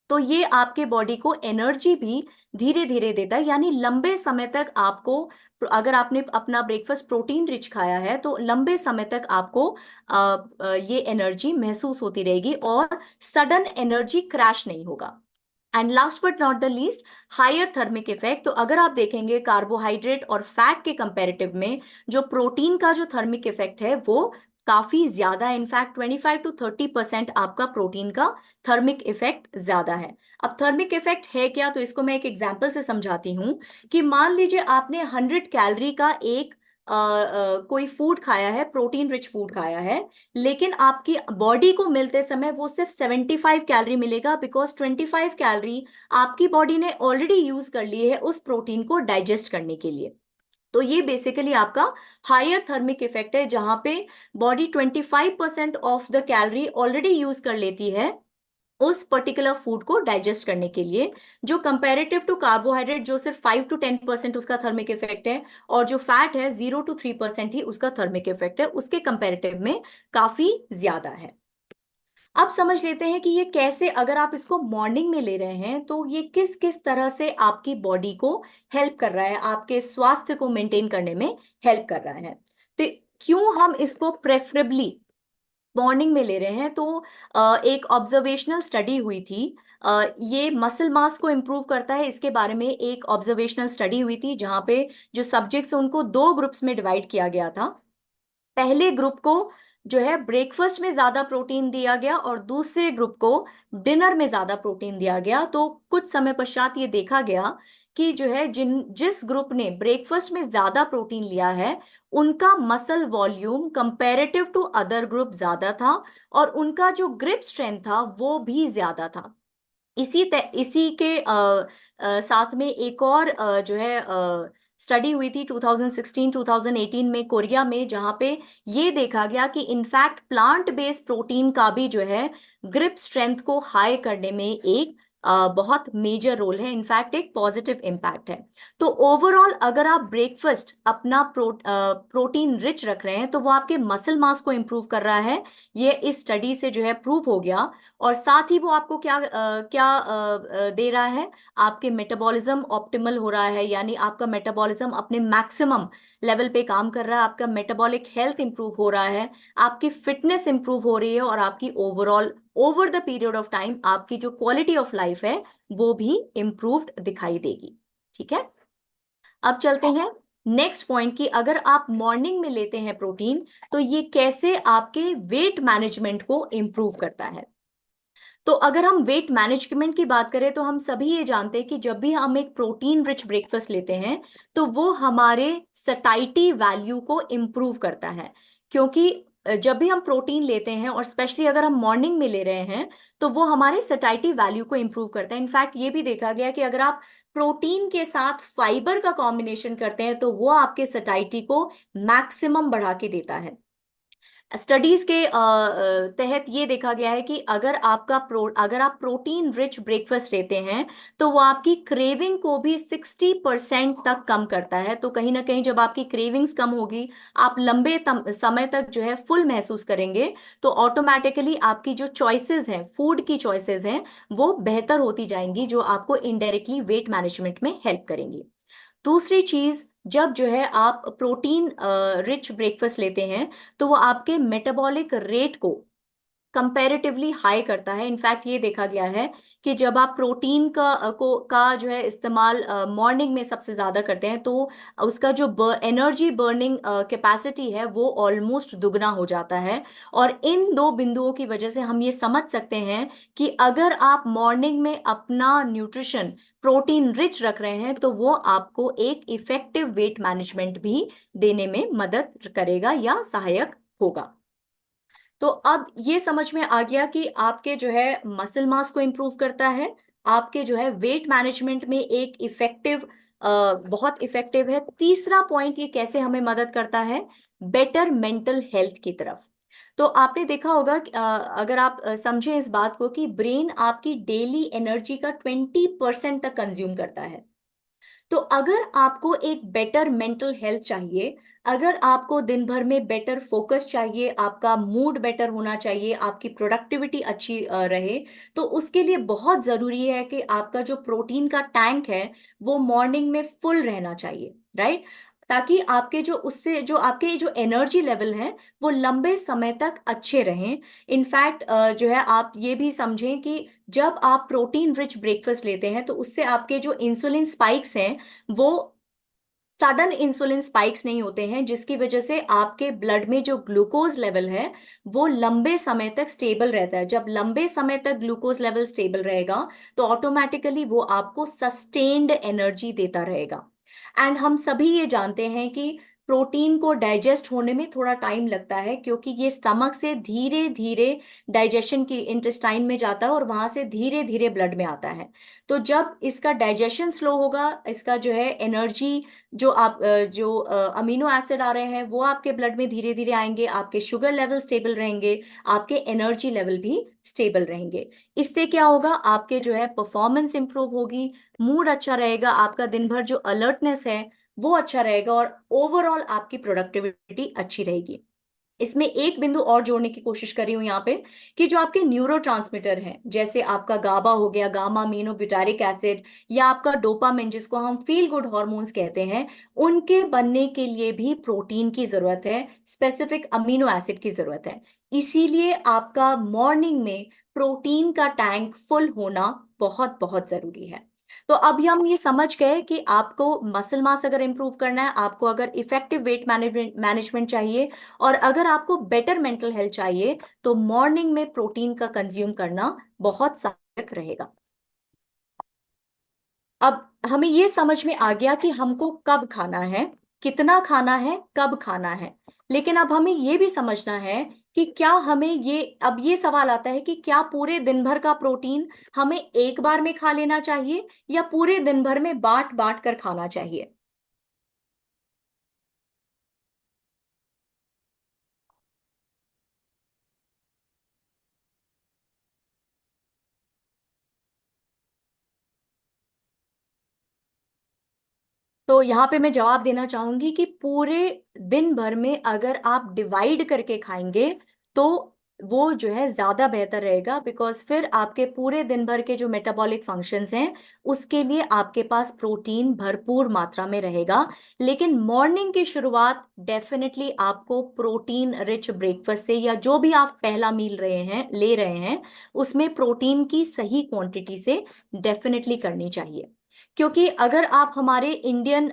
तो ये आपके बॉडी को एनर्जी भी धीरे धीरे देता है। यानी लंबे समय तक आपको, अगर आपने अपना ब्रेकफास्ट प्रोटीन रिच खाया है तो लंबे समय तक आपको ये एनर्जी महसूस होती रहेगी और सडन एनर्जी क्रैश नहीं होगा। And last but not the least, higher thermic effect. तो अगर आप देखेंगे कार्बोहाइड्रेट और फैट के कंपैरेटिव में जो प्रोटीन का जो थर्मिक इफेक्ट है वो काफी ज्यादा है। इनफैक्ट 25 to 30% आपका प्रोटीन का थर्मिक इफेक्ट ज्यादा है। अब थर्मिक इफेक्ट है क्या, तो इसको मैं एक एग्जांपल से समझाती हूँ। कि मान लीजिए आपने 100 कैलोरी का एक कोई फूड खाया है, प्रोटीन रिच फूड खाया है, लेकिन आपकी बॉडी को मिलते समय वो सिर्फ 75 कैलोरी मिलेगा, बिकॉज 25 कैलोरी आपकी बॉडी ने ऑलरेडी यूज कर ली है उस प्रोटीन को डाइजेस्ट करने के लिए। तो ये बेसिकली आपका हायर थर्मिक इफेक्ट है, जहां पे body 25% of the calorie already use कर लेती है उस पर्टिकुलर फूड को डाइजेस्ट करने के लिए, जो कंपैरेटिव टू कार्बोहाइड्रेट जो सिर्फ 5 to 10% उसका थर्मिक इफेक्ट है, और जो फैट है 0 to 3% ही उसका थर्मिक इफेक्ट है, उसके कंपैरेटिव में काफी ज्यादा है। अब समझ लेते हैं कि ये कैसे, अगर आप इसको मॉर्निंग में ले रहे हैं तो ये किस किस तरह से आपकी बॉडी को हेल्प कर रहा है, आपके स्वास्थ्य को मेंटेन करने में हेल्प कर रहा है। तो क्यों हम इसको प्रेफरेबली मॉर्निंग में ले रहे हैं, तो एक ऑब्जर्वेशनल स्टडी हुई थी। ये मसल मास को इम्प्रूव करता है, इसके बारे में एक ऑब्जर्वेशनल स्टडी हुई थी, जहां पे जो सब्जेक्ट्स उनको 2 ग्रुप्स में डिवाइड किया गया था। पहले ग्रुप को जो है ब्रेकफास्ट में ज्यादा प्रोटीन दिया गया और दूसरे ग्रुप को डिनर में ज्यादा प्रोटीन दिया गया। तो कुछ समय पश्चात ये देखा गया कि जो है जिस ग्रुप ने ब्रेकफास्ट में ज्यादा प्रोटीन लिया है उनका muscle volume comparative to other group ज्यादा था, और उनका जो ग्रिप स्ट्रेंथ था वो भी ज्यादा था। इसी के साथ में एक और जो है स्टडी हुई थी 2016-2018 में कोरिया में, जहां पे ये देखा गया कि इनफैक्ट प्लांट बेस्ड प्रोटीन का भी जो है ग्रिप स्ट्रेंथ को हाई करने में एक बहुत मेजर रोल है, इनफैक्ट एक पॉजिटिव इम्पैक्ट है। तो ओवरऑल अगर आप ब्रेकफास्ट अपना प्रोटीन रिच रख रहे हैं तो वो आपके मसल मास को इम्प्रूव कर रहा है, ये इस स्टडी से जो है प्रूव हो गया। और साथ ही वो आपको क्या दे रहा है, आपके मेटाबॉलिज्म ऑप्टिमल हो रहा है, यानी आपका मेटाबॉलिज्म अपने मैक्सिमम लेवल पे काम कर रहा है, आपका मेटाबॉलिक हेल्थ इंप्रूव हो रहा है, आपकी फिटनेस इंप्रूव हो रही है, और आपकी overall over the period of time आपकी जो क्वालिटी ऑफ लाइफ है वो भी इंप्रूव्ड दिखाई देगी। ठीक है, अब चलते हैं नेक्स्ट पॉइंट की, अगर आप मॉर्निंग में लेते हैं प्रोटीन तो ये कैसे आपके वेट मैनेजमेंट को इंप्रूव करता है। तो अगर हम वेट मैनेजमेंट की बात करें तो हम सभी ये जानते हैं कि जब भी हम एक प्रोटीन रिच ब्रेकफास्ट लेते हैं तो वो हमारे सटाइटी वैल्यू को इम्प्रूव करता है। क्योंकि जब भी हम प्रोटीन लेते हैं और स्पेशली अगर हम मॉर्निंग में ले रहे हैं तो वो हमारे सटाइटी वैल्यू को इम्प्रूव करता है। इनफैक्ट ये भी देखा गया कि अगर आप प्रोटीन के साथ फाइबर का कॉम्बिनेशन करते हैं तो वो आपके सटाइटी को मैक्सिमम बढ़ा के देता है। स्टडीज के तहत ये देखा गया है कि अगर आप प्रोटीन रिच ब्रेकफास्ट लेते हैं तो वो आपकी क्रेविंग को भी 60% तक कम करता है। तो कहीं ना कहीं जब आपकी क्रेविंग्स कम होगी, आप लंबे समय तक जो है फुल महसूस करेंगे, तो ऑटोमेटिकली आपकी जो चॉइसेस हैं, फूड की चॉइसेस हैं, वो बेहतर होती जाएंगी, जो आपको इनडायरेक्टली वेट मैनेजमेंट में हेल्प करेंगी। दूसरी चीज, जब जो है आप प्रोटीन रिच ब्रेकफास्ट लेते हैं तो वो आपके मेटाबॉलिक रेट को कंपैरेटिवली हाई करता है। इनफैक्ट ये देखा गया है कि जब आप प्रोटीन का जो है इस्तेमाल मॉर्निंग में सबसे ज्यादा करते हैं तो उसका जो एनर्जी बर्निंग कैपेसिटी है वो ऑलमोस्ट दुगना हो जाता है। और इन दो बिंदुओं की वजह से हम ये समझ सकते हैं कि अगर आप मॉर्निंग में अपना न्यूट्रिशन प्रोटीन रिच रख रहे हैं तो वो आपको एक इफेक्टिव वेट मैनेजमेंट भी देने में मदद करेगा या सहायक होगा। तो अब ये समझ में आ गया कि आपके जो है मसल मास को इम्प्रूव करता है, आपके जो है वेट मैनेजमेंट में एक इफेक्टिव, बहुत इफेक्टिव है। तीसरा पॉइंट, ये कैसे हमें मदद करता है, बेटर मेंटल हेल्थ की तरफ। तो आपने देखा होगा कि, अगर आप समझें इस बात को कि ब्रेन आपकी डेली एनर्जी का 20% तक कंज्यूम करता है। तो अगर आपको एक बेटर मेंटल हेल्थ चाहिए, अगर आपको दिन भर में बेटर फोकस चाहिए, आपका मूड बेटर होना चाहिए, आपकी प्रोडक्टिविटी अच्छी रहे, तो उसके लिए बहुत जरूरी है कि आपका जो प्रोटीन का टैंक है वो मॉर्निंग में फुल रहना चाहिए, राइट? ताकि आपके जो उससे जो आपके जो एनर्जी लेवल है वो लंबे समय तक अच्छे रहें। इनफैक्ट जो है आप ये भी समझें कि जब आप प्रोटीन रिच ब्रेकफास्ट लेते हैं तो उससे आपके जो इंसुलिन स्पाइक्स हैं वो सडन इंसुलिन स्पाइक्स नहीं होते हैं, जिसकी वजह से आपके ब्लड में जो ग्लूकोज लेवल है वो लंबे समय तक स्टेबल रहता है। जब लंबे समय तक ग्लूकोज लेवल स्टेबल रहेगा तो ऑटोमेटिकली वो आपको सस्टेन्ड एनर्जी देता रहेगा। एंड हम सभी ये जानते हैं कि प्रोटीन को डाइजेस्ट होने में थोड़ा टाइम लगता है, क्योंकि ये स्टमक से धीरे धीरे डाइजेशन की इंटेस्टाइन में जाता है और वहां से धीरे धीरे ब्लड में आता है। तो जब इसका डाइजेशन स्लो होगा, इसका जो है एनर्जी, जो अमीनो एसिड आ रहे हैं वो आपके ब्लड में धीरे धीरे आएंगे, आपके शुगर लेवल स्टेबल रहेंगे, आपके एनर्जी लेवल भी स्टेबल रहेंगे। इससे क्या होगा, आपके जो है परफॉर्मेंस इंप्रूव होगी, मूड अच्छा रहेगा, आपका दिन भर जो अलर्टनेस है वो अच्छा रहेगा और ओवरऑल आपकी प्रोडक्टिविटी अच्छी रहेगी। इसमें एक बिंदु और जोड़ने की कोशिश कर रही हूं यहाँ पे कि जो आपके न्यूरोट्रांसमीटर हैं, जैसे आपका गाबा हो गया, गामा अमीनोब्यूटारिक एसिड, या आपका डोपामिन जिसको हम फील गुड हॉर्मोन्स कहते हैं, उनके बनने के लिए भी प्रोटीन की जरूरत है, स्पेसिफिक अमीनो एसिड की जरूरत है। इसीलिए आपका मॉर्निंग में प्रोटीन का टैंक फुल होना बहुत बहुत जरूरी है। तो अब हम ये समझ गए कि आपको मसल मास अगर इंप्रूव करना है, आपको अगर इफेक्टिव वेट मैनेजमेंट चाहिए, और अगर आपको बेटर मेंटल हेल्थ चाहिए, तो मॉर्निंग में प्रोटीन का कंज्यूम करना बहुत सहायक रहेगा। अब हमें ये समझ में आ गया कि हमको कब खाना है, कितना खाना है, कब खाना है। लेकिन अब हमें ये भी समझना है कि क्या हमें अब ये सवाल आता है कि क्या पूरे दिन भर का प्रोटीन हमें एक बार में खा लेना चाहिए या पूरे दिन भर में बांट बांट कर खाना चाहिए। तो यहाँ पे मैं जवाब देना चाहूंगी कि पूरे दिन भर में अगर आप डिवाइड करके खाएंगे तो वो जो है ज्यादा बेहतर रहेगा, बिकॉज फिर आपके पूरे दिन भर के जो मेटाबॉलिक फंक्शंस हैं उसके लिए आपके पास प्रोटीन भरपूर मात्रा में रहेगा। लेकिन मॉर्निंग की शुरुआत डेफिनेटली आपको प्रोटीन रिच ब्रेकफास्ट से, या जो भी आप पहला मील ले रहे हैं उसमें प्रोटीन की सही क्वांटिटी से डेफिनेटली करनी चाहिए। क्योंकि अगर आप हमारे इंडियन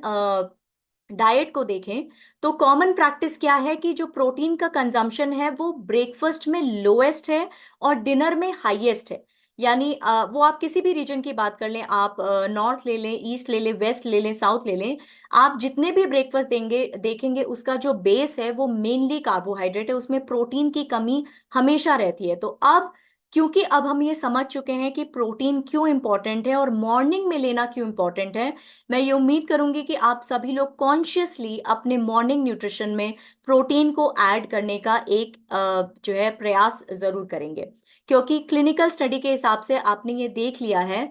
डाइट को देखें तो कॉमन प्रैक्टिस क्या है कि जो प्रोटीन का कंजम्पशन है वो ब्रेकफास्ट में लोएस्ट है और डिनर में हाईएस्ट है। यानी वो आप किसी भी रीजन की बात कर लें, आप नॉर्थ ले लें, ईस्ट ले लें, वेस्ट ले लें, साउथ ले लें, आप जितने भी ब्रेकफास्ट देंगे देखेंगे उसका जो बेस है वो मेनली कार्बोहाइड्रेट है, उसमें प्रोटीन की कमी हमेशा रहती है। तो अब क्योंकि अब हम ये समझ चुके हैं कि प्रोटीन क्यों इंपॉर्टेंट है और मॉर्निंग में लेना क्यों इंपॉर्टेंट है, मैं ये उम्मीद करूंगी कि आप सभी लोग कॉन्शियसली अपने मॉर्निंग न्यूट्रिशन में प्रोटीन को ऐड करने का एक जो है प्रयास जरूर करेंगे। क्योंकि क्लिनिकल स्टडी के हिसाब से आपने ये देख लिया है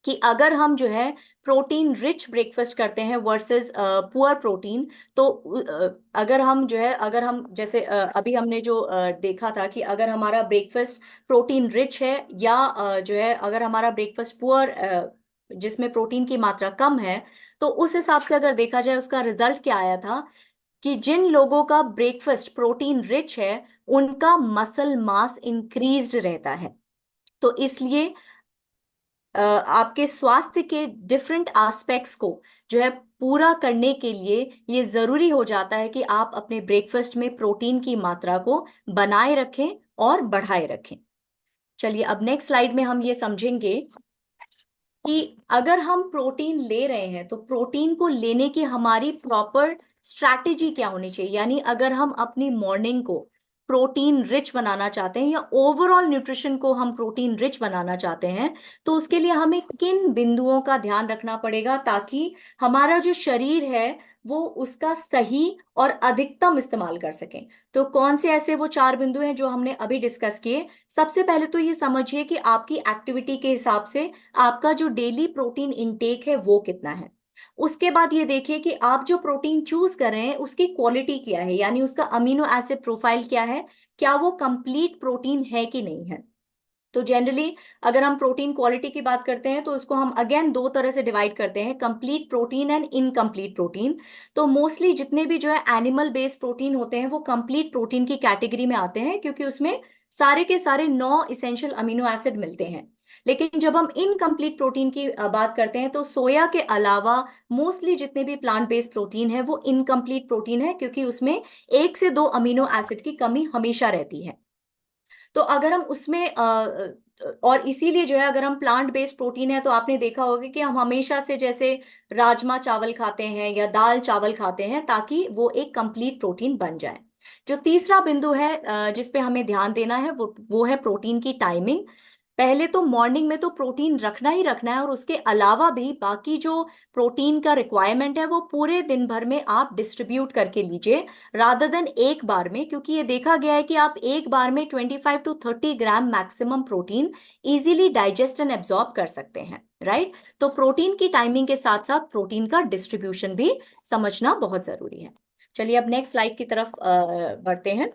कि अगर हम जो है प्रोटीन रिच ब्रेकफास्ट करते हैं वर्सेस पुअर प्रोटीन, तो अगर हम जैसे अभी हमने जो देखा था कि अगर हमारा ब्रेकफास्ट प्रोटीन रिच है या जो है अगर हमारा ब्रेकफास्ट पुअर जिसमें प्रोटीन की मात्रा कम है, तो उस हिसाब से अगर देखा जाए उसका रिजल्ट क्या आया था कि जिन लोगों का ब्रेकफास्ट प्रोटीन रिच है उनका मसल मास इंक्रीज्ड रहता है। तो इसलिए आपके स्वास्थ्य के डिफरेंट एस्पेक्ट्स को जो है पूरा करने के लिए ये जरूरी हो जाता है कि आप अपने ब्रेकफास्ट में प्रोटीन की मात्रा को बनाए रखें और बढ़ाए रखें। चलिए अब नेक्स्ट स्लाइड में हम ये समझेंगे कि अगर हम प्रोटीन ले रहे हैं तो प्रोटीन को लेने की हमारी प्रॉपर स्ट्रैटेजी क्या होनी चाहिए, यानी अगर हम अपनी मॉर्निंग को प्रोटीन रिच बनाना चाहते हैं या ओवरऑल न्यूट्रिशन को हम प्रोटीन रिच बनाना चाहते हैं, तो उसके लिए हमें किन बिंदुओं का ध्यान रखना पड़ेगा ताकि हमारा जो शरीर है वो उसका सही और अधिकतम इस्तेमाल कर सकें। तो कौन से ऐसे वो 4 बिंदु हैं जो हमने अभी डिस्कस किए। सबसे पहले तो ये समझिए कि आपकी एक्टिविटी के हिसाब से आपका जो डेली प्रोटीन इनटेक है वो कितना है। उसके बाद ये देखिए कि आप जो प्रोटीन चूज कर रहे हैं उसकी क्वालिटी क्या है, यानी उसका अमीनो एसिड प्रोफाइल क्या है, क्या वो कंप्लीट प्रोटीन है कि नहीं है। तो जनरली अगर हम प्रोटीन क्वालिटी की बात करते हैं तो उसको हम अगेन 2 तरह से डिवाइड करते हैं, complete protein and incomplete protein. तो मोस्टली जितने भी जो है एनिमल बेस्ड प्रोटीन होते हैं वो कंप्लीट प्रोटीन की कैटेगरी में आते हैं क्योंकि उसमें सारे के सारे 9 इसेंशियल अमीनो एसिड मिलते हैं। लेकिन जब हम इनकम्प्लीट प्रोटीन की बात करते हैं तो सोया के अलावा मोस्टली जितने भी प्लांट बेस्ड प्रोटीन है वो इनकम्प्लीट प्रोटीन है क्योंकि उसमें 1 से 2 अमीनो एसिड की कमी हमेशा रहती है। तो अगर हम उसमें और इसीलिए जो है अगर हम प्लांट बेस्ड प्रोटीन है तो आपने देखा होगा कि हम हमेशा से जैसे राजमा चावल खाते हैं या दाल चावल खाते हैं ताकि वो एक कंप्लीट प्रोटीन बन जाए। जो तीसरा बिंदु है जिस पे हमें ध्यान देना है वो है प्रोटीन की टाइमिंग। पहले तो मॉर्निंग में तो प्रोटीन रखना ही रखना है और उसके अलावा भी बाकी जो प्रोटीन का रिक्वायरमेंट है वो पूरे दिन भर में आप डिस्ट्रीब्यूट करके लीजिए रादर देन एक बार में, क्योंकि ये देखा गया है कि आप एक बार में 25 to 30 gram maximum protein easily digest and absorb कर सकते हैं, राइट। तो प्रोटीन की टाइमिंग के साथ साथ प्रोटीन का डिस्ट्रीब्यूशन भी समझना बहुत जरूरी है। चलिए अब नेक्स्ट स्लाइड की तरफ बढ़ते हैं।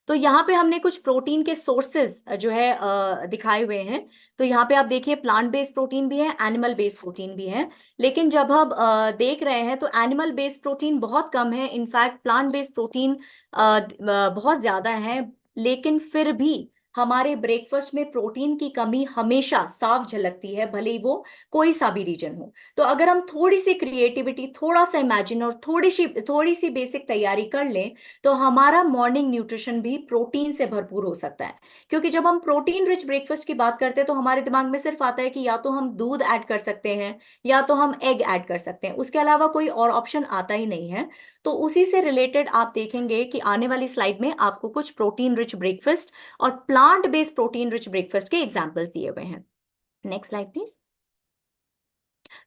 तो यहाँ पे हमने कुछ प्रोटीन के सोर्सेज जो है दिखाए हुए हैं। तो यहाँ पे आप देखिए प्लांट बेस्ड प्रोटीन भी है, एनिमल बेस्ड प्रोटीन भी है। लेकिन जब हम देख रहे हैं तो एनिमल बेस्ड प्रोटीन बहुत कम है, इनफैक्ट प्लांट बेस्ड प्रोटीन बहुत ज्यादा है। लेकिन फिर भी हमारे ब्रेकफास्ट में प्रोटीन की कमी हमेशा साफ झलकती है, भले ही वो कोई सा भी रीजन हो। तो अगर हम थोड़ी सी क्रिएटिविटी, थोड़ा सा इमेजिन और थोड़ी सी बेसिक तैयारी कर लें तो हमारा मॉर्निंग न्यूट्रिशन भी प्रोटीन से भरपूर हो सकता है। क्योंकि जब हम प्रोटीन रिच ब्रेकफास्ट की बात करते हैं तो हमारे दिमाग में सिर्फ आता है कि या तो हम दूध ऐड कर सकते हैं या तो हम एग ऐड कर सकते हैं, उसके अलावा कोई और ऑप्शन आता ही नहीं है। तो उसी से रिलेटेड आप देखेंगे कि आने वाली स्लाइड में आपको कुछ प्रोटीन रिच ब्रेकफास्ट और plant based protein rich breakfast के एग्जाम्पल्स दिए हुए हैं। Next slide please.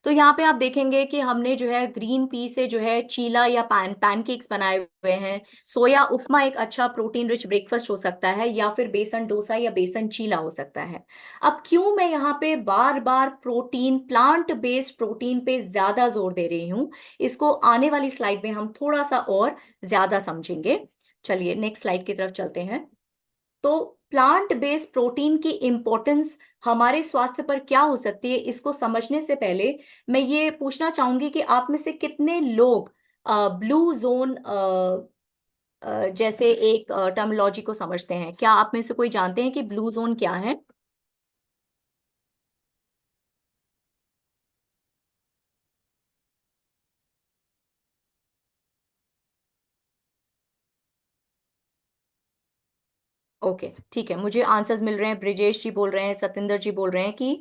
तो यहाँ पे आप देखेंगे कि हमने जो है ग्रीन पी से जो है चीला या पैनकेक्स बनाए हुए हैं। सोया उपमा एक अच्छा प्रोटीन रिच ब्रेकफास्ट हो सकता है, या फिर बेसन डोसा या बेसन चीला हो सकता है। अब क्यों मैं यहाँ पे बार बार प्रोटीन, प्लांट बेस्ड प्रोटीन पे ज्यादा जोर दे रही हूँ, इसको आने वाली स्लाइड में हम थोड़ा सा और ज्यादा समझेंगे। चलिए नेक्स्ट स्लाइड की तरफ चलते हैं। तो प्लांट बेस्ड प्रोटीन की इंपॉर्टेंस हमारे स्वास्थ्य पर क्या हो सकती है, इसको समझने से पहले मैं ये पूछना चाहूंगी कि आप में से कितने लोग ब्लू जोन जैसे एक टर्मिनोलॉजी को समझते हैं। क्या आप में से कोई जानते हैं कि ब्लू जोन क्या है? ओके, ठीक है, मुझे आंसर्स मिल रहे हैं। ब्रिजेश जी बोल रहे हैं, सतिंदर जी बोल रहे हैं कि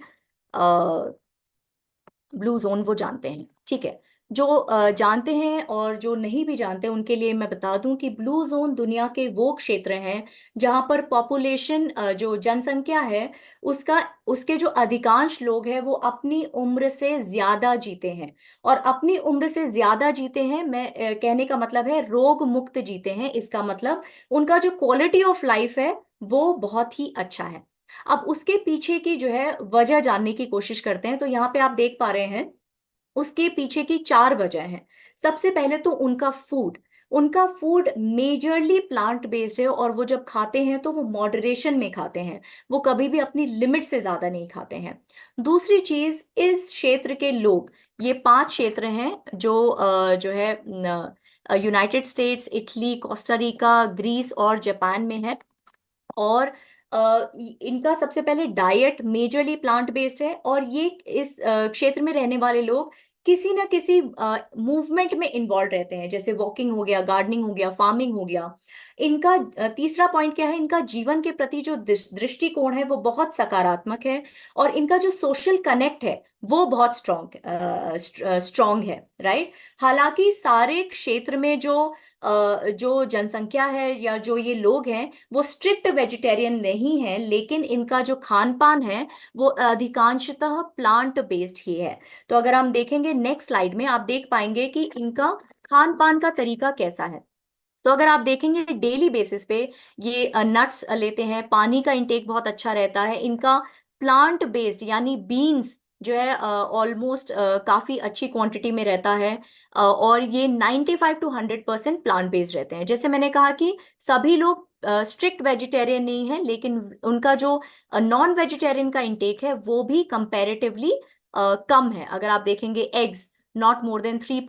ब्लू जोन वो जानते हैं। ठीक है, जो जानते हैं और जो नहीं भी जानते उनके लिए मैं बता दूं कि ब्लू जोन दुनिया के वो क्षेत्र हैं जहां पर पॉपुलेशन, जो जनसंख्या है उसका, उसके जो अधिकांश लोग हैं वो अपनी उम्र से ज्यादा जीते हैं। और अपनी उम्र से ज्यादा जीते हैं, मैं कहने का मतलब है रोग मुक्त जीते हैं। इसका मतलब उनका जो क्वालिटी ऑफ लाइफ है वो बहुत ही अच्छा है। अब उसके पीछे की जो है वजह जानने की कोशिश करते हैं। तो यहाँ पे आप देख पा रहे हैं उसके पीछे की चार वजह हैं। सबसे पहले तो उनका फूड मेजरली प्लांट बेस्ड है, और वो जब खाते हैं तो वो मॉडरेशन में खाते हैं, वो कभी भी अपनी लिमिट से ज्यादा नहीं खाते हैं। दूसरी चीज, इस क्षेत्र के लोग, ये पांच क्षेत्र हैं जो जो है United States, Italy, Costa Rica, Greece और जापान में है। और इनका सबसे पहले डाइट मेजरली प्लांट बेस्ड है, और ये इस क्षेत्र में रहने वाले लोग किसी ना किसी मूवमेंट में इन्वॉल्व रहते हैं, जैसे वॉकिंग हो गया, गार्डनिंग हो गया, फार्मिंग हो गया। इनका तीसरा पॉइंट क्या है, इनका जीवन के प्रति जो दृष्टिकोण है वो बहुत सकारात्मक है, और इनका जो सोशल कनेक्ट है वो बहुत स्ट्रॉन्ग है, राइट। हालांकि सारे क्षेत्र में जो जनसंख्या है या जो ये लोग हैं वो स्ट्रिक्ट वेजिटेरियन नहीं है, लेकिन इनका जो खान पान है वो अधिकांशतः प्लांट बेस्ड ही है। तो अगर हम देखेंगे नेक्स्ट स्लाइड में, आप देख पाएंगे कि इनका खान पान का तरीका कैसा है। तो अगर आप देखेंगे डेली बेसिस पे ये नट्स लेते हैं, पानी का इंटेक बहुत अच्छा रहता है इनका। प्लांट बेस्ड यानी बीन्स जो है ऑलमोस्ट काफी अच्छी क्वांटिटी में रहता है। और ये 95 टू 100% प्लांट बेस्ड रहते हैं। जैसे मैंने कहा कि सभी लोग स्ट्रिक्ट वेजिटेरियन नहीं है, लेकिन उनका जो नॉन वेजिटेरियन का इंटेक है वो भी कंपैरेटिवली कम है। अगर आप देखेंगे एग्स नॉट मोर देन 3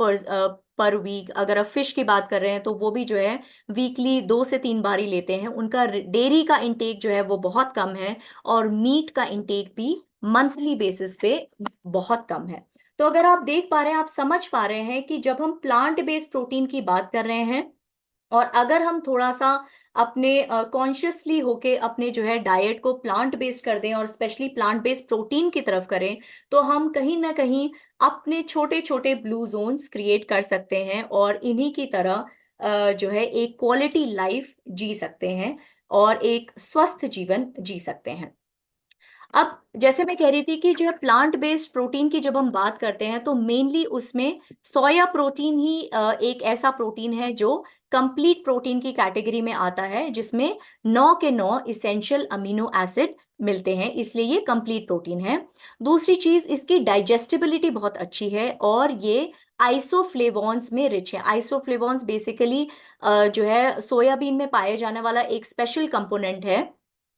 पर वीक। अगर आप फिश की बात कर रहे हैं तो वो भी जो है वीकली 2 से 3 बार ही लेते हैं। उनका डेयरी का इंटेक जो है वो बहुत कम है, और मीट का इंटेक भी मंथली बेसिस पे बहुत कम है। तो अगर आप देख पा रहे हैं, आप समझ पा रहे हैं कि जब हम प्लांट बेस्ड प्रोटीन की बात कर रहे हैं, और अगर हम थोड़ा सा अपने कॉन्शियसली होके अपने जो है डाइट को प्लांट बेस्ड कर दें और स्पेशली प्लांट बेस्ड प्रोटीन की तरफ करें, तो हम कहीं ना कहीं अपने छोटे छोटे ब्लू जोन्स क्रिएट कर सकते हैं, और इन्हीं की तरह जो है एक क्वालिटी लाइफ जी सकते हैं और एक स्वस्थ जीवन जी सकते हैं। अब जैसे मैं कह रही थी कि जो है प्लांट बेस्ड प्रोटीन की जब हम बात करते हैं तो मेनली उसमें सोया प्रोटीन ही एक ऐसा प्रोटीन है जो कंप्लीट प्रोटीन की कैटेगरी में आता है, जिसमें 9 के 9 इसेंशियल अमीनो एसिड मिलते हैं, इसलिए ये कंप्लीट प्रोटीन है। दूसरी चीज, इसकी डाइजेस्टिबिलिटी बहुत अच्छी है, और ये आइसोफ्लेवॉन्स में रिच है। आइसोफ्लेवॉन्स बेसिकली जो है सोयाबीन में पाए जाने वाला एक स्पेशल कंपोनेंट है,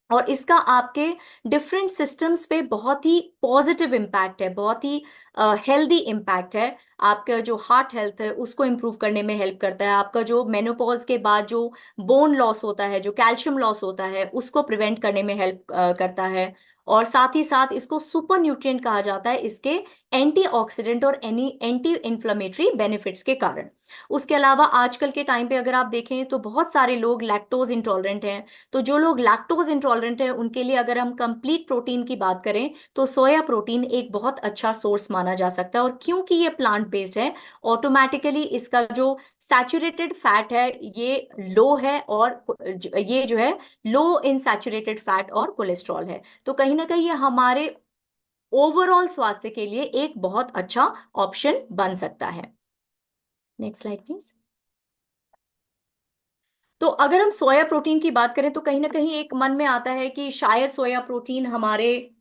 और इसका आपके डिफरेंट सिस्टम्स पे बहुत ही पॉजिटिव इम्पैक्ट है, बहुत ही हेल्दी इम्पैक्ट है। आपका जो हार्ट हेल्थ है उसको इम्प्रूव करने में हेल्प करता है। आपका जो मेनोपॉज के बाद जो बोन लॉस होता है, जो कैल्शियम लॉस होता है, उसको प्रिवेंट करने में हेल्प करता है। और साथ ही साथ इसको सुपर न्यूट्रिएंट कहा जाता है इसके एंटीऑक्सीडेंट और एंटी इन्फ्लेमेटरी बेनिफिट्स के कारण। उसके अलावा आजकल के टाइम पे अगर आप देखें तो बहुत सारे लोग लैक्टोज इंटॉलरेंट हैं। तो जो लोग लैक्टोज इंटॉलरेंट हैं उनके लिए अगर हम कंप्लीट प्रोटीन की बात करें तो सोया प्रोटीन एक बहुत अच्छा सोर्स माना जा सकता है। और क्योंकि ये प्लांट बेस्ड है, ऑटोमेटिकली इसका जो सैचुरेटेड फैट है ये लो है, और ये जो है लो इन सैचुरेटेड फैट और कोलेस्ट्रॉल है। तो कहीं ना कहीं ये हमारे ओवरऑल स्वास्थ्य के लिए एक बहुत अच्छा ऑप्शन बन सकता है। Next slide please. तो अगर हम सोया प्रोटीन की बात करें तो कहीं ना कहीं एक मन में आता है कि शायद सोया प्रोटीन हमारे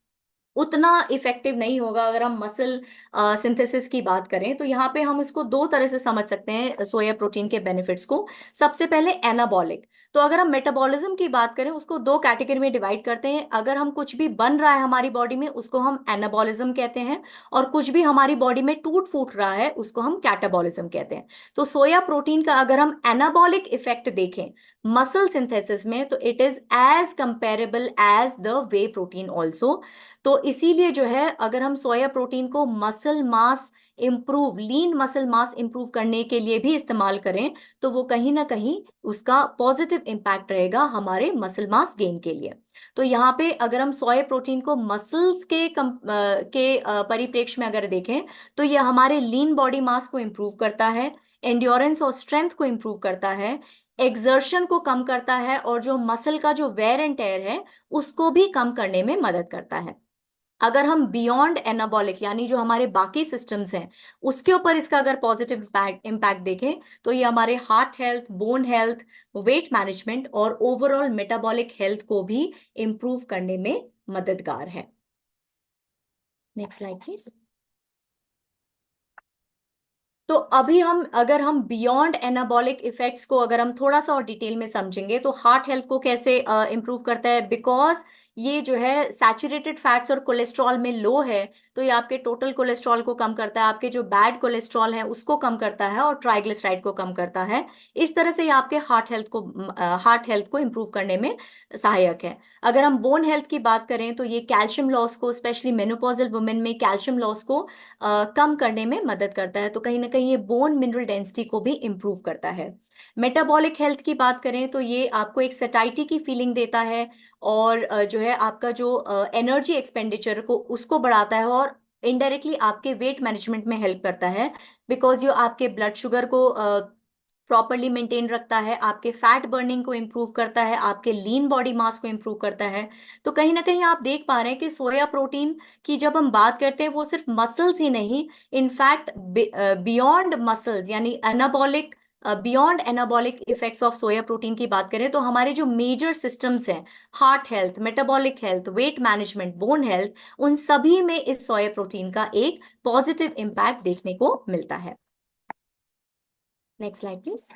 उतना इफेक्टिव नहीं होगा। अगर हम मसल सिंथेसिस की बात करें तो यहाँ पे हम इसको दो तरह से समझ सकते हैं सोया प्रोटीन के बेनिफिट्स को। सबसे पहले एनाबॉलिक। तो अगर हम मेटाबॉलिज्म की बात करें उसको दो कैटेगरी में डिवाइड करते हैं। अगर हम कुछ भी बन रहा है हमारी बॉडी में उसको हम एनाबॉलिज्म कहते हैं, और कुछ भी हमारी बॉडी में टूट फूट रहा है उसको हम कैटाबॉलिज्म कहते हैं। तो सोया प्रोटीन का अगर हम एनाबॉलिक इफेक्ट देखें मसल सिंथेसिस में, तो it is as comparable as the whey protein also. तो इसीलिए जो है अगर हम सोया प्रोटीन को muscle mass improve, lean muscle mass improve करने के लिए भी इस्तेमाल करें तो वो कहीं ना कहीं उसका पॉजिटिव इम्पैक्ट रहेगा हमारे मसल मास गेन के लिए। तो यहाँ पे अगर हम सोया प्रोटीन को मसल्स के परिप्रेक्ष्य में अगर देखें तो ये हमारे लीन बॉडी मास को इम्प्रूव करता है, एंड्योरेंस और स्ट्रेंथ को इम्प्रूव करता है, एक्सर्शन को कम करता है, और जो मसल का जो वेयर एंड टेयर है उसको भी कम करने में मदद करता है। अगर हम बियॉन्ड एनाबॉलिक यानी जो हमारे बाकी सिस्टम्स हैं उसके ऊपर इसका अगर पॉजिटिव इम्पैक्ट देखें तो ये हमारे heart health, bone health, weight management और ओवरऑल मेटाबॉलिक हेल्थ को भी इंप्रूव करने में मददगार है। Next slide please. तो अभी अगर हम बियॉन्ड एनाबॉलिक इफेक्ट्स को अगर हम थोड़ा सा और डिटेल में समझेंगे तो हार्ट हेल्थ को कैसे इंप्रूव करता है, बिकॉज ये जो है सैचुरेटेड फैट्स और कोलेस्ट्रॉल में लो है तो ये आपके टोटल कोलेस्ट्रॉल को कम करता है, आपके जो बैड कोलेस्ट्रॉल है उसको कम करता है और ट्राइग्लिसराइड को कम करता है। इस तरह से ये आपके हार्ट हेल्थ को इंप्रूव करने में सहायक है। अगर हम बोन हेल्थ की बात करें तो ये कैल्शियम लॉस को, स्पेशली मेनोपॉजल वुमेन में कैल्शियम लॉस को कम करने में मदद करता है, तो कहीं ना कहीं ये बोन मिनरल डेंसिटी को भी इंप्रूव करता है। मेटाबॉलिक हेल्थ की बात करें तो ये आपको एक सटाइटी की फीलिंग देता है और जो है आपका जो एनर्जी एक्सपेंडिचर को उसको बढ़ाता है और इनडायरेक्टली आपके वेट मैनेजमेंट में हेल्प करता है, बिकॉज जो आपके ब्लड शुगर को प्रॉपरली मेंटेन रखता है, आपके फैट बर्निंग को इम्प्रूव करता है, आपके लीन बॉडी मास को इम्प्रूव करता है। तो कहीं ना कहीं आप देख पा रहे हैं कि सोया प्रोटीन की जब हम बात करते हैं वो सिर्फ मसल्स ही नहीं, इनफैक्ट बियॉन्ड मसल्स यानी anabolic, beyond anabolic effects of soya protein की बात करें तो हमारे जो मेजर सिस्टम्स हैं, heart health, metabolic health, weight management, bone health, उन सभी में इस सोया प्रोटीन का एक पॉजिटिव इम्पैक्ट देखने को मिलता है। Next slide please.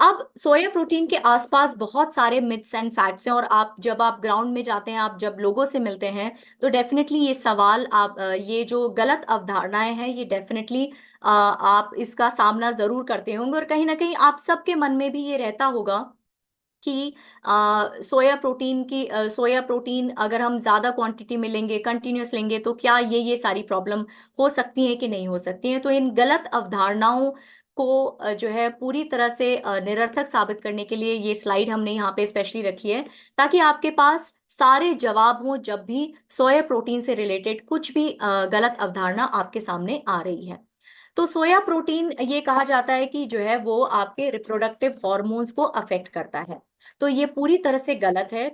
अब सोया प्रोटीन के आसपास बहुत सारे मिथ्स एंड फैक्ट्स हैं और जब आप ग्राउंड में जाते हैं, आप जब लोगों से मिलते हैं तो डेफिनेटली ये सवाल ये जो गलत अवधारणाएं हैं ये डेफिनेटली आप इसका सामना जरूर करते होंगे और कहीं ना कहीं आप सबके मन में भी ये रहता होगा कि सोया प्रोटीन अगर हम ज्यादा क्वांटिटी में लेंगे, कंटिन्यूस लेंगे तो क्या ये सारी प्रॉब्लम हो सकती है कि नहीं हो सकती है। तो इन गलत अवधारणाओं को जो है पूरी तरह से निरर्थक साबित करने के लिए ये स्लाइड हमने यहाँ पे स्पेशली रखी है ताकि आपके पास सारे जवाब हों जब भी सोया प्रोटीन से रिलेटेड कुछ भी गलत अवधारणा आपके सामने आ रही है। तो सोया प्रोटीन ये कहा जाता है कि जो है वो आपके रिप्रोडक्टिव हॉर्मोन्स को अफेक्ट करता है, तो ये पूरी तरह से गलत है।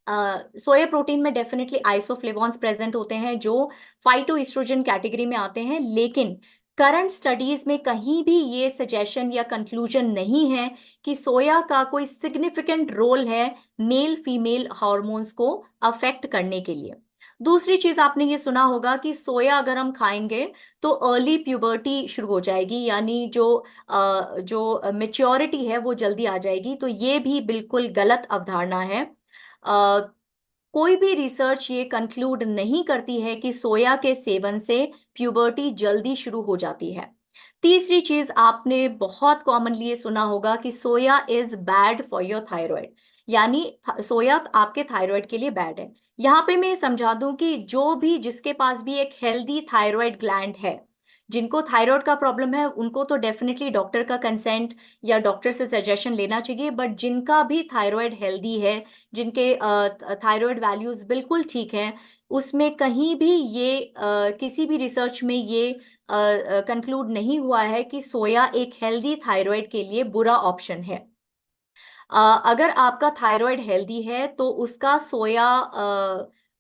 सोया प्रोटीन में डेफिनेटली आइसोफ्लेवोन्स प्रेजेंट होते हैं जो फाइटोइस्ट्रोजन कैटेगरी में आते हैं, लेकिन करंट स्टडीज में कहीं भी ये सजेशन या कंक्लूजन नहीं है कि सोया का कोई सिग्निफिकेंट रोल है मेल फीमेल हार्मोन्स को अफेक्ट करने के लिए। दूसरी चीज आपने ये सुना होगा कि सोया अगर हम खाएंगे तो अर्ली प्यूबर्टी शुरू हो जाएगी, यानी जो मेच्योरिटी है वो जल्दी आ जाएगी, तो ये भी बिल्कुल गलत अवधारणा है। कोई भी रिसर्च ये कंक्लूड नहीं करती है कि सोया के सेवन से प्यूबर्टी जल्दी शुरू हो जाती है। तीसरी चीज आपने बहुत कॉमनली ये सुना होगा कि soya is bad for your thyroid, यानी सोया आपके थायराइड के लिए बैड है। यहाँ पे मैं समझा दूं कि जिसके पास भी एक हेल्दी थायराइड ग्लैंड है, जिनको थायराइड का प्रॉब्लम है उनको तो डेफिनेटली डॉक्टर का कंसेंट या डॉक्टर से सजेशन लेना चाहिए, बट जिनका भी थायराइड हेल्दी है, जिनके थायराइड वैल्यूज बिल्कुल ठीक हैं, उसमें कहीं भी किसी भी रिसर्च में ये कंक्लूड नहीं हुआ है कि सोया एक हेल्दी थायराइड के लिए बुरा ऑप्शन है। अगर आपका थायराइड हेल्दी है तो उसका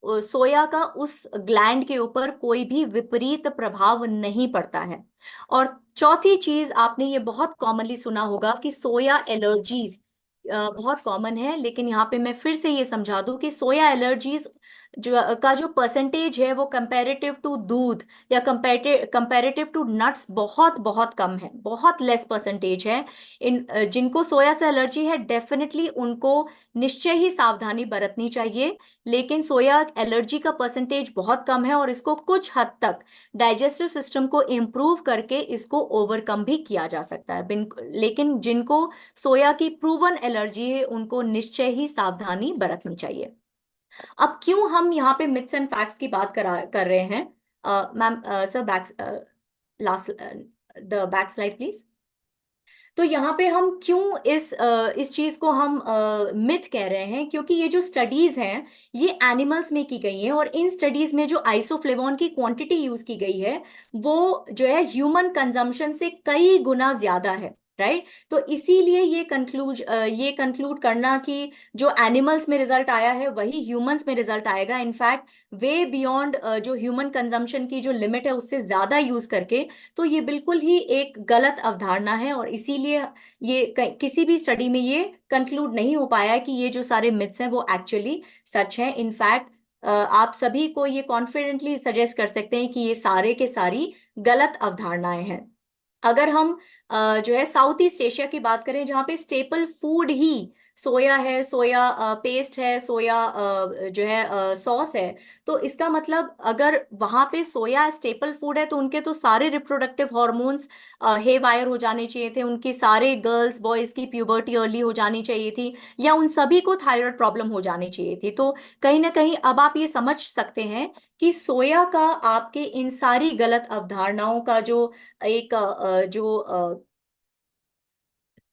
सोया का उस ग्लैंड के ऊपर कोई भी विपरीत प्रभाव नहीं पड़ता है। और चौथी चीज आपने ये बहुत कॉमनली सुना होगा कि सोया एलर्जीज बहुत कॉमन है, लेकिन यहाँ पे मैं फिर से ये समझा दूं कि सोया एलर्जीज जो परसेंटेज है वो कंपैरेटिव टू दूध या कंपैरेटिव टू नट्स बहुत बहुत कम है, बहुत लेस परसेंटेज है। जिनको सोया से एलर्जी है डेफिनेटली उनको निश्चय ही सावधानी बरतनी चाहिए, लेकिन सोया एलर्जी का परसेंटेज बहुत कम है और इसको कुछ हद तक डाइजेस्टिव सिस्टम को इम्प्रूव करके इसको ओवरकम भी किया जा सकता है। लेकिन जिनको सोया की प्रूवन एलर्जी है उनको निश्चय ही सावधानी बरतनी चाहिए। अब क्यों हम यहाँ पे मिथ्स एंड फैक्ट्स की बात कर रहे हैं, ma'am sir back last the back slide please. तो यहाँ पे हम क्यों इस चीज को हम मिथ कह रहे हैं, क्योंकि ये जो स्टडीज हैं ये एनिमल्स में की गई हैं, और इन स्टडीज में जो आइसोफ्लेवोन की क्वांटिटी यूज की गई है वो जो है ह्यूमन कंजम्पशन से कई गुना ज्यादा है, राइट। तो इसीलिए ये कंक्लूड करना कि जो एनिमल्स में रिजल्ट आया है वही ह्यूमंस में रिजल्ट आएगा, इनफैक्ट वे बियॉन्ड जो ह्यूमन कंजम्पशन की जो लिमिट है उससे ज्यादा यूज करके, तो ये बिल्कुल ही एक गलत अवधारणा है। और इसीलिए ये किसी भी स्टडी में ये कंक्लूड नहीं हो पाया है कि ये जो सारे मिथ्स हैं वो एक्चुअली सच है। इनफैक्ट आप सभी को ये कॉन्फिडेंटली सजेस्ट कर सकते हैं कि ये सारे के सारी गलत अवधारणाएं हैं। अगर हम जो है साउथ ईस्ट एशिया की बात करें, जहाँ पे स्टेपल फूड ही सोया है, सोया पेस्ट है, सोया जो है सॉस है, तो इसका मतलब अगर वहां पे सोया स्टेपल फूड है तो उनके तो सारे रिप्रोडक्टिव हॉर्मोन्स हे वायर हो जाने चाहिए थे, उनकी सारे गर्ल्स बॉयज की प्यूबर्टी अर्ली हो जानी चाहिए थी, या उन सभी को थायराइड प्रॉब्लम हो जानी चाहिए थी। तो कहीं ना कहीं अब आप ये समझ सकते हैं कि सोया का आपके इन सारी गलत अवधारणाओं का जो एक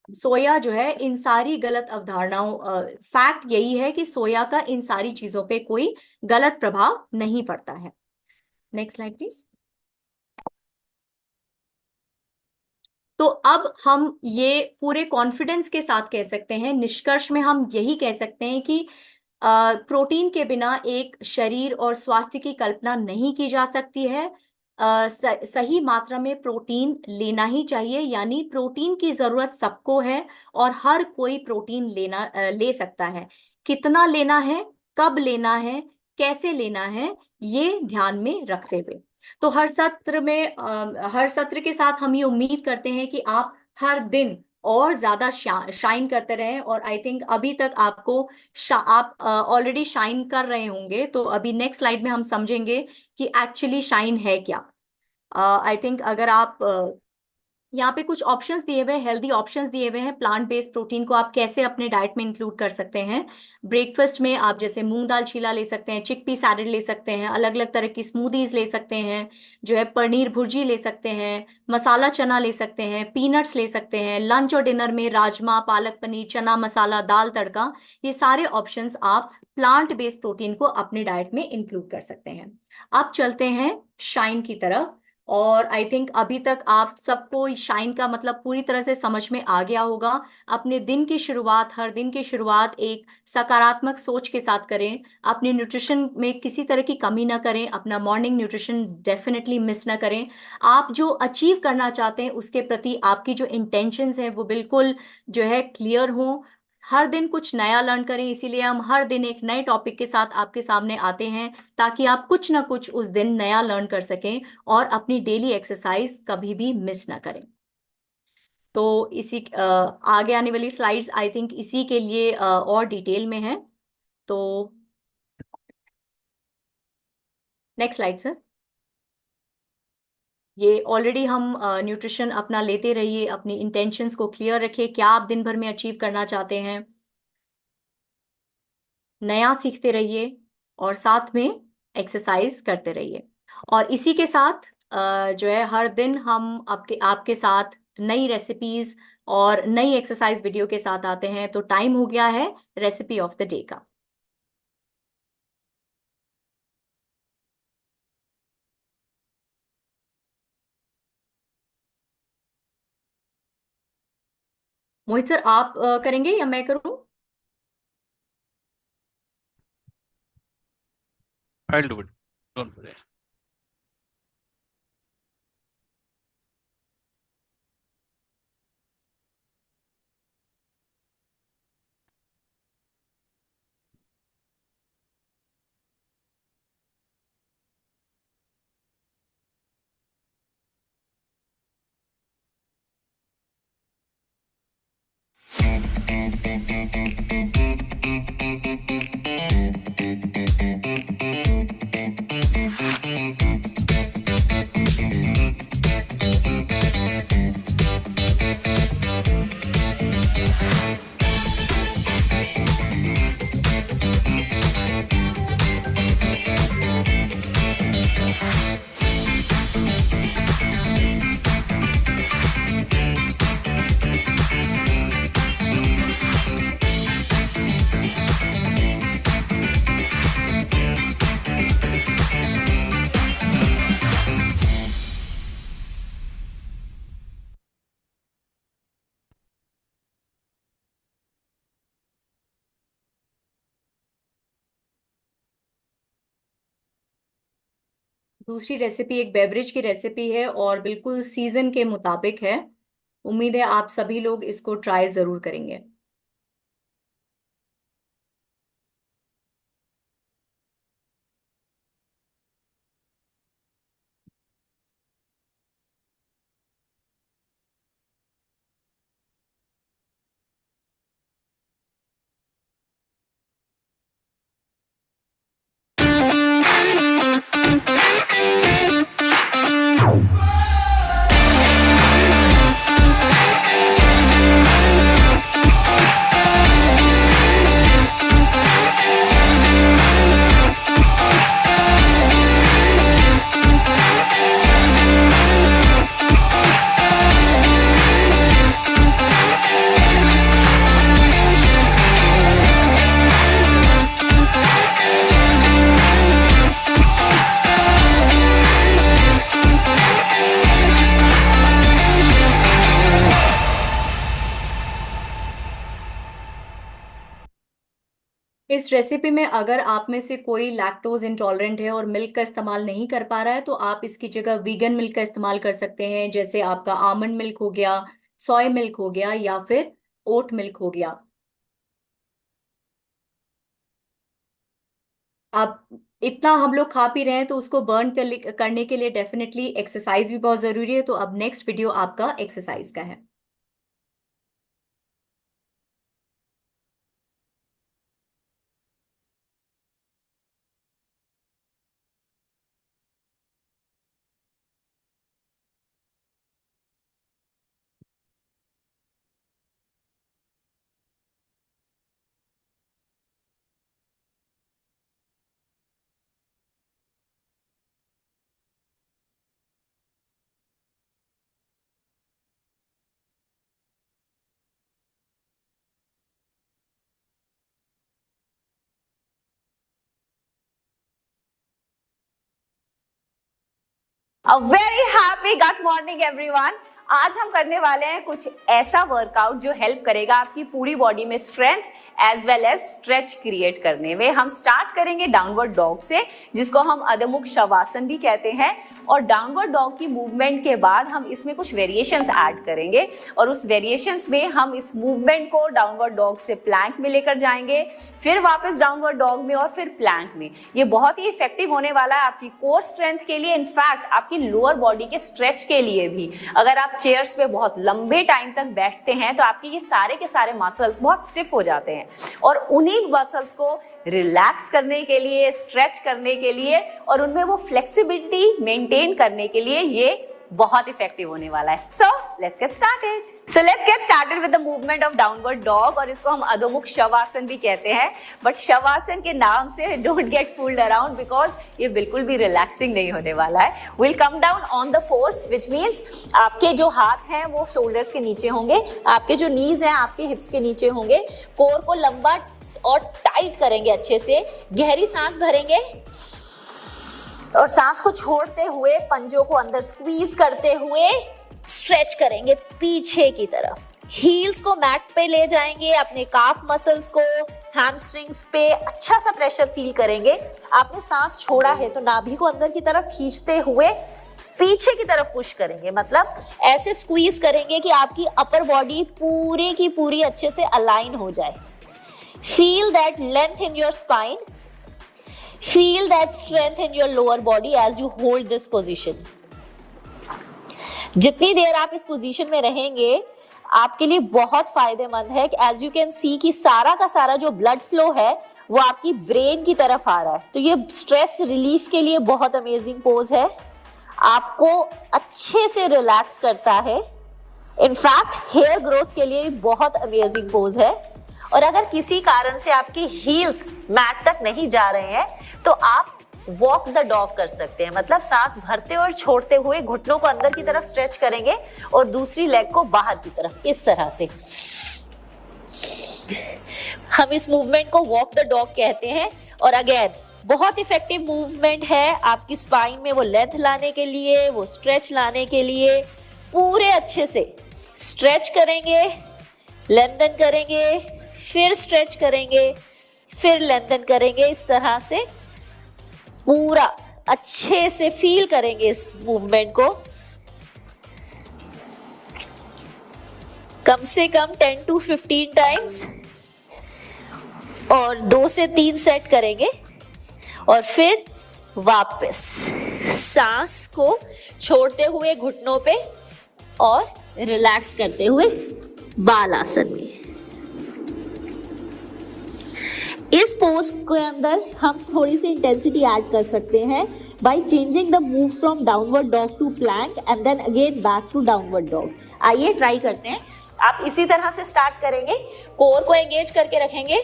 सोया जो है इन सारी गलत अवधारणाओं, फैक्ट यही है कि सोया का इन सारी चीजों पे कोई गलत प्रभाव नहीं पड़ता है। Next slide please. तो अब हम ये पूरे कॉन्फिडेंस के साथ कह सकते हैं, निष्कर्ष में हम यही कह सकते हैं कि प्रोटीन के बिना एक शरीर और स्वास्थ्य की कल्पना नहीं की जा सकती है। सही मात्रा में प्रोटीन लेना ही चाहिए, यानी प्रोटीन की जरूरत सबको है और हर कोई प्रोटीन ले सकता है। कितना लेना है, कब लेना है, कैसे लेना है, ये ध्यान में रखते हुए तो हर सत्र के साथ हम ये उम्मीद करते हैं कि आप हर दिन और ज्यादा शाइन करते रहें। और आई थिंक अभी तक आप ऑलरेडी शाइन कर रहे होंगे, तो अभी नेक्स्ट स्लाइड में हम समझेंगे कि एक्चुअली शाइन है क्या। आई थिंक अगर आप यहाँ पे कुछ ऑप्शंस दिए हुए, हेल्दी ऑप्शंस दिए हुए हैं, प्लांट बेस्ड प्रोटीन को आप कैसे अपने डाइट में इंक्लूड कर सकते हैं। ब्रेकफास्ट में आप जैसे मूंग दाल चीला ले सकते हैं, चिकपी सैलेड ले सकते हैं, अलग अलग तरह की स्मूदीज ले सकते हैं, जो है पनीर भुर्जी ले सकते हैं, मसाला चना ले सकते हैं, पीनट्स ले सकते हैं। लंच और डिनर में राजमा, पालक पनीर, चना मसाला, दाल तड़का, ये सारे ऑप्शंस आप प्लांट बेस्ड प्रोटीन को अपने डाइट में इंक्लूड कर सकते हैं। अब चलते हैं शाइन की तरफ, और आई थिंक अभी तक आप सबको शाइन का मतलब पूरी तरह से समझ में आ गया होगा। अपने दिन की शुरुआत, हर दिन की शुरुआत एक सकारात्मक सोच के साथ करें, अपने न्यूट्रिशन में किसी तरह की कमी ना करें, अपना मॉर्निंग न्यूट्रिशन डेफिनेटली मिस ना करें। आप जो अचीव करना चाहते हैं उसके प्रति आपकी जो इंटेंशंस हैं वो बिल्कुल जो है क्लियर हो। हर दिन कुछ नया लर्न करें, इसीलिए हम हर दिन एक नए टॉपिक के साथ आपके सामने आते हैं, ताकि आप कुछ ना कुछ उस दिन नया लर्न कर सकें और अपनी डेली एक्सरसाइज कभी भी मिस ना करें। तो आगे आने वाली स्लाइड्स आई थिंक इसी के लिए और डिटेल में है। तो नेक्स्ट स्लाइड सर। ये ऑलरेडी हम न्यूट्रिशन अपना लेते रहिए, अपनी इंटेंशंस को क्लियर रखिए, क्या आप दिन भर में अचीव करना चाहते हैं, नया सीखते रहिए और साथ में एक्सरसाइज करते रहिए। और इसी के साथ जो है हर दिन हम आपके साथ नई रेसिपीज और नई एक्सरसाइज वीडियो के साथ आते हैं। तो टाइम हो गया है रेसिपी ऑफ द डे का। मोहित सर आप करेंगे या मैं करूं? I'll do it. Don't worry. दूसरी रेसिपी एक बेवरेज की रेसिपी है और बिल्कुल सीजन के मुताबिक है। उम्मीद है आप सभी लोग इसको ट्राई जरूर करेंगे। इस रेसिपी में अगर आप में से कोई लैक्टोज इंटॉलरेंट है और मिल्क का इस्तेमाल नहीं कर पा रहा है तो आप इसकी जगह वीगन मिल्क का इस्तेमाल कर सकते हैं, जैसे आपका आमंड मिल्क हो गया, सोय मिल्क हो गया या फिर ओट मिल्क हो गया। अब इतना हम लोग खा पी रहे हैं तो उसको बर्न करने के लिए डेफिनेटली एक्सरसाइज भी बहुत जरूरी है। तो अब नेक्स्ट वीडियो आपका एक्सरसाइज का है। A very happy good morning everyone। आज हम करने वाले हैं कुछ ऐसा वर्कआउट जो हेल्प करेगा आपकी पूरी बॉडी में strength as well as stretch create करने में। हम स्टार्ट करेंगे डाउनवर्ड डॉग से, जिसको हम अधोमुख शवासन भी कहते हैं। और डाउनवर्ड डॉग की मूवमेंट के बाद हम इसमें कुछ वेरिएशंस ऐड करेंगे और उस वेरिएशंस में हम इस मूवमेंट को डाउनवर्ड डॉग से प्लैंक में लेकर जाएंगे, फिर वापस डाउनवर्ड डॉग में और फिर प्लैंक में। ये बहुत ही इफेक्टिव होने वाला है आपकी कोर स्ट्रेंथ के लिए, इनफैक्ट आपकी लोअर बॉडी के स्ट्रेच के लिए भी। अगर आप चेयर्स पे बहुत लंबे टाइम तक बैठते हैं तो आपके ये सारे के सारे मसल्स बहुत स्टिफ हो जाते हैं और उन्हीं मसल्स को रिलैक्स करने के लिए, स्ट्रेच करने के लिए और उनमें वो फ्लेक्सिबिलिटी मेंटेन करने के लिए ये बहुत इफेक्टिव होने वाला है। So let's get started with the movement of downward dog, और इसको हम अधोमुख शवासन भी कहते हैं। बट शवासन के नाम से don't get fooled around because ये बिल्कुल भी रिलैक्सिंग नहीं होने वाला है। Will come down on the force, which means आपके जो हाथ हैं वो शोल्डर्स के नीचे होंगे, आपके जो नीज हैं आपके हिप्स के नीचे होंगे। कोर को लंबा और टाइट करेंगे, अच्छे से गहरी सांस भरेंगे और सांस को छोड़ते हुए पंजों को अंदर स्क्वीज करते हुए स्ट्रेच करेंगे पीछे की तरफ। हील्स को मैट पे ले जाएंगे, अपने काफ मसल्स को, हैमस्ट्रिंग्स पे अच्छा सा प्रेशर फील करेंगे। आपने सांस छोड़ा है तो नाभि को अंदर की तरफ खींचते हुए पीछे की तरफ पुश करेंगे, मतलब ऐसे स्क्वीज करेंगे कि आपकी अपर बॉडी पूरी की पूरी अच्छे से अलाइन हो जाए। Feel that length in your spine. Feel that strength in your lower body as you hold this position. जितनी देर आप इस पोजीशन में रहेंगे आपके लिए बहुत फायदेमंद है कि एज यू कैन सी कि सारा का सारा जो ब्लड फ्लो है वो आपकी ब्रेन की तरफ आ रहा है। तो ये स्ट्रेस रिलीफ के लिए बहुत अमेजिंग पोज है, आपको अच्छे से रिलैक्स करता है। इनफैक्ट हेयर ग्रोथ के लिए बहुत अमेजिंग पोज है। और अगर किसी कारण से आपकी हील्स मैट तक नहीं जा रहे हैं तो आप वॉक द डॉग कर सकते हैं, मतलब सांस भरते और छोड़ते हुए घुटनों को अंदर की तरफ स्ट्रेच करेंगे और दूसरी लेग को बाहर की तरफ, इस तरह से। हम इस मूवमेंट को वॉक द डॉग कहते हैं और अगेन बहुत इफेक्टिव मूवमेंट है आपकी स्पाइन में वो लेंथ लाने के लिए, वो स्ट्रेच लाने के लिए। पूरे अच्छे से स्ट्रेच करेंगे, लेंथन करेंगे, फिर स्ट्रेच करेंगे, फिर लेंथन करेंगे, इस तरह से पूरा अच्छे से फील करेंगे इस मूवमेंट को। कम से कम 10 to 15 टाइम्स और 2 से 3 सेट करेंगे और फिर वापस सांस को छोड़ते हुए घुटनों पे और रिलैक्स करते हुए बाल आसन में। इस पोज के अंदर हम थोड़ी सी इंटेंसिटी ऐड कर सकते हैं by changing the move from downward dog to plank and then again back to downward dog. आइए ट्राई करते हैं। आप इसी तरह से स्टार्ट करेंगे, कोर को एंगेज करके रखेंगे।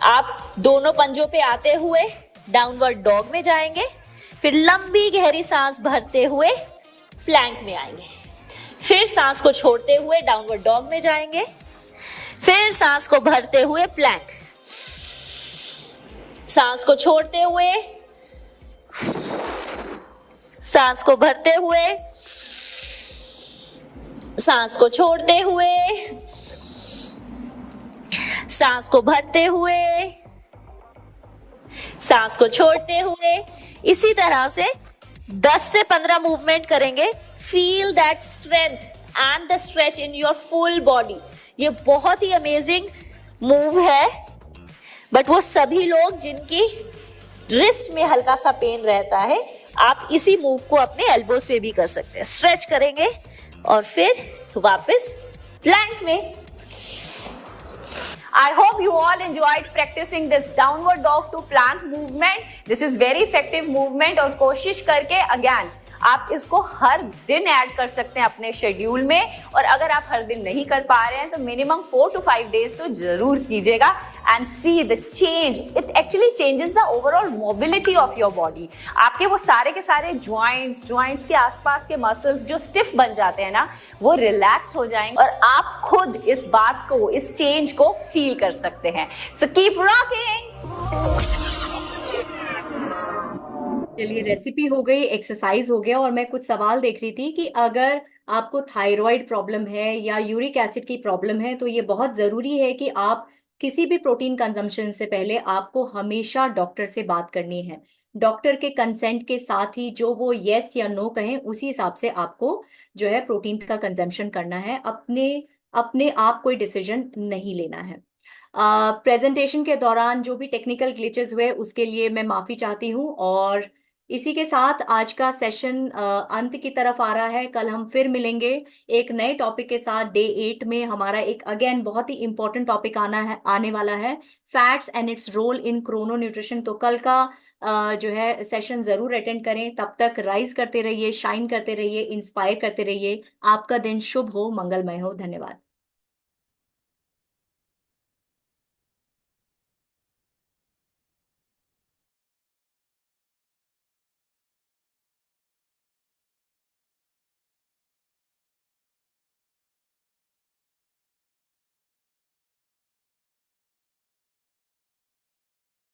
आप दोनों पंजों पे आते हुए डाउनवर्ड डॉग में जाएंगे, फिर लंबी गहरी सांस भरते हुए प्लैंक में आएंगे, फिर सांस को छोड़ते हुए डाउनवर्ड डॉग में जाएंगे, फिर सांस को भरते हुए प्लैंक, सांस को छोड़ते हुए, सांस को भरते हुए, सांस को छोड़ते हुए, सांस को भरते हुए, सांस को छोड़ते हुए। इसी तरह से 10 से 15 मूवमेंट करेंगे। Feel that strength and the stretch in your full body. ये बहुत ही अमेजिंग मूव है, बट वो सभी लोग जिनकी रिस्ट में हल्का सा पेन रहता है, आप इसी मूव को अपने एल्बोज पे भी कर सकते हैं। स्ट्रेच करेंगे और फिर वापस प्लैंक में। I hope you all enjoyed practicing this downward dog to plank movement. This is very effective movement और कोशिश करके again आप इसको हर दिन ऐड कर सकते हैं अपने शेड्यूल में। और अगर आप हर दिन नहीं कर पा रहे हैं तो मिनिमम 4 to 5 डेज तो जरूर कीजिएगा and see the change. It actually changes the overall mobility of your body. आपके वो सारे के सारे ज्वाइंट्स के आसपास के मसल्स जो स्टिफ बन जाते हैं ना, वो रिलैक्स हो जाएंगे और आप खुद इस बात को, इस चेंज को फील कर सकते हैं। So keep rocking. चलिए, रेसिपी हो गई, एक्सरसाइज हो गया, और मैं कुछ सवाल देख रही थी कि अगर आपको थायराइड प्रॉब्लम है या यूरिक एसिड की प्रॉब्लम है तो ये बहुत ज़रूरी है कि आप किसी भी प्रोटीन कंजम्पशन से पहले आपको हमेशा डॉक्टर से बात करनी है। डॉक्टर के कंसेंट के साथ ही जो वो येस या नो कहें उसी हिसाब से आपको जो है प्रोटीन का कंजम्पशन करना है। अपने आप कोई डिसीजन नहीं लेना है। प्रेजेंटेशन के दौरान जो भी टेक्निकल ग्लिचेस हुए उसके लिए मैं माफ़ी चाहती हूँ। और इसी के साथ आज का सेशन अंत की तरफ आ रहा है। कल हम फिर मिलेंगे एक नए टॉपिक के साथ। डे 8 में हमारा एक अगेन बहुत ही इंपॉर्टेंट टॉपिक आने वाला है, fats and its role in chrono nutrition. तो कल का जो है सेशन जरूर अटेंड करें। तब तक राइज करते रहिए, शाइन करते रहिए, इंस्पायर करते रहिए। आपका दिन शुभ हो, मंगलमय हो। धन्यवाद।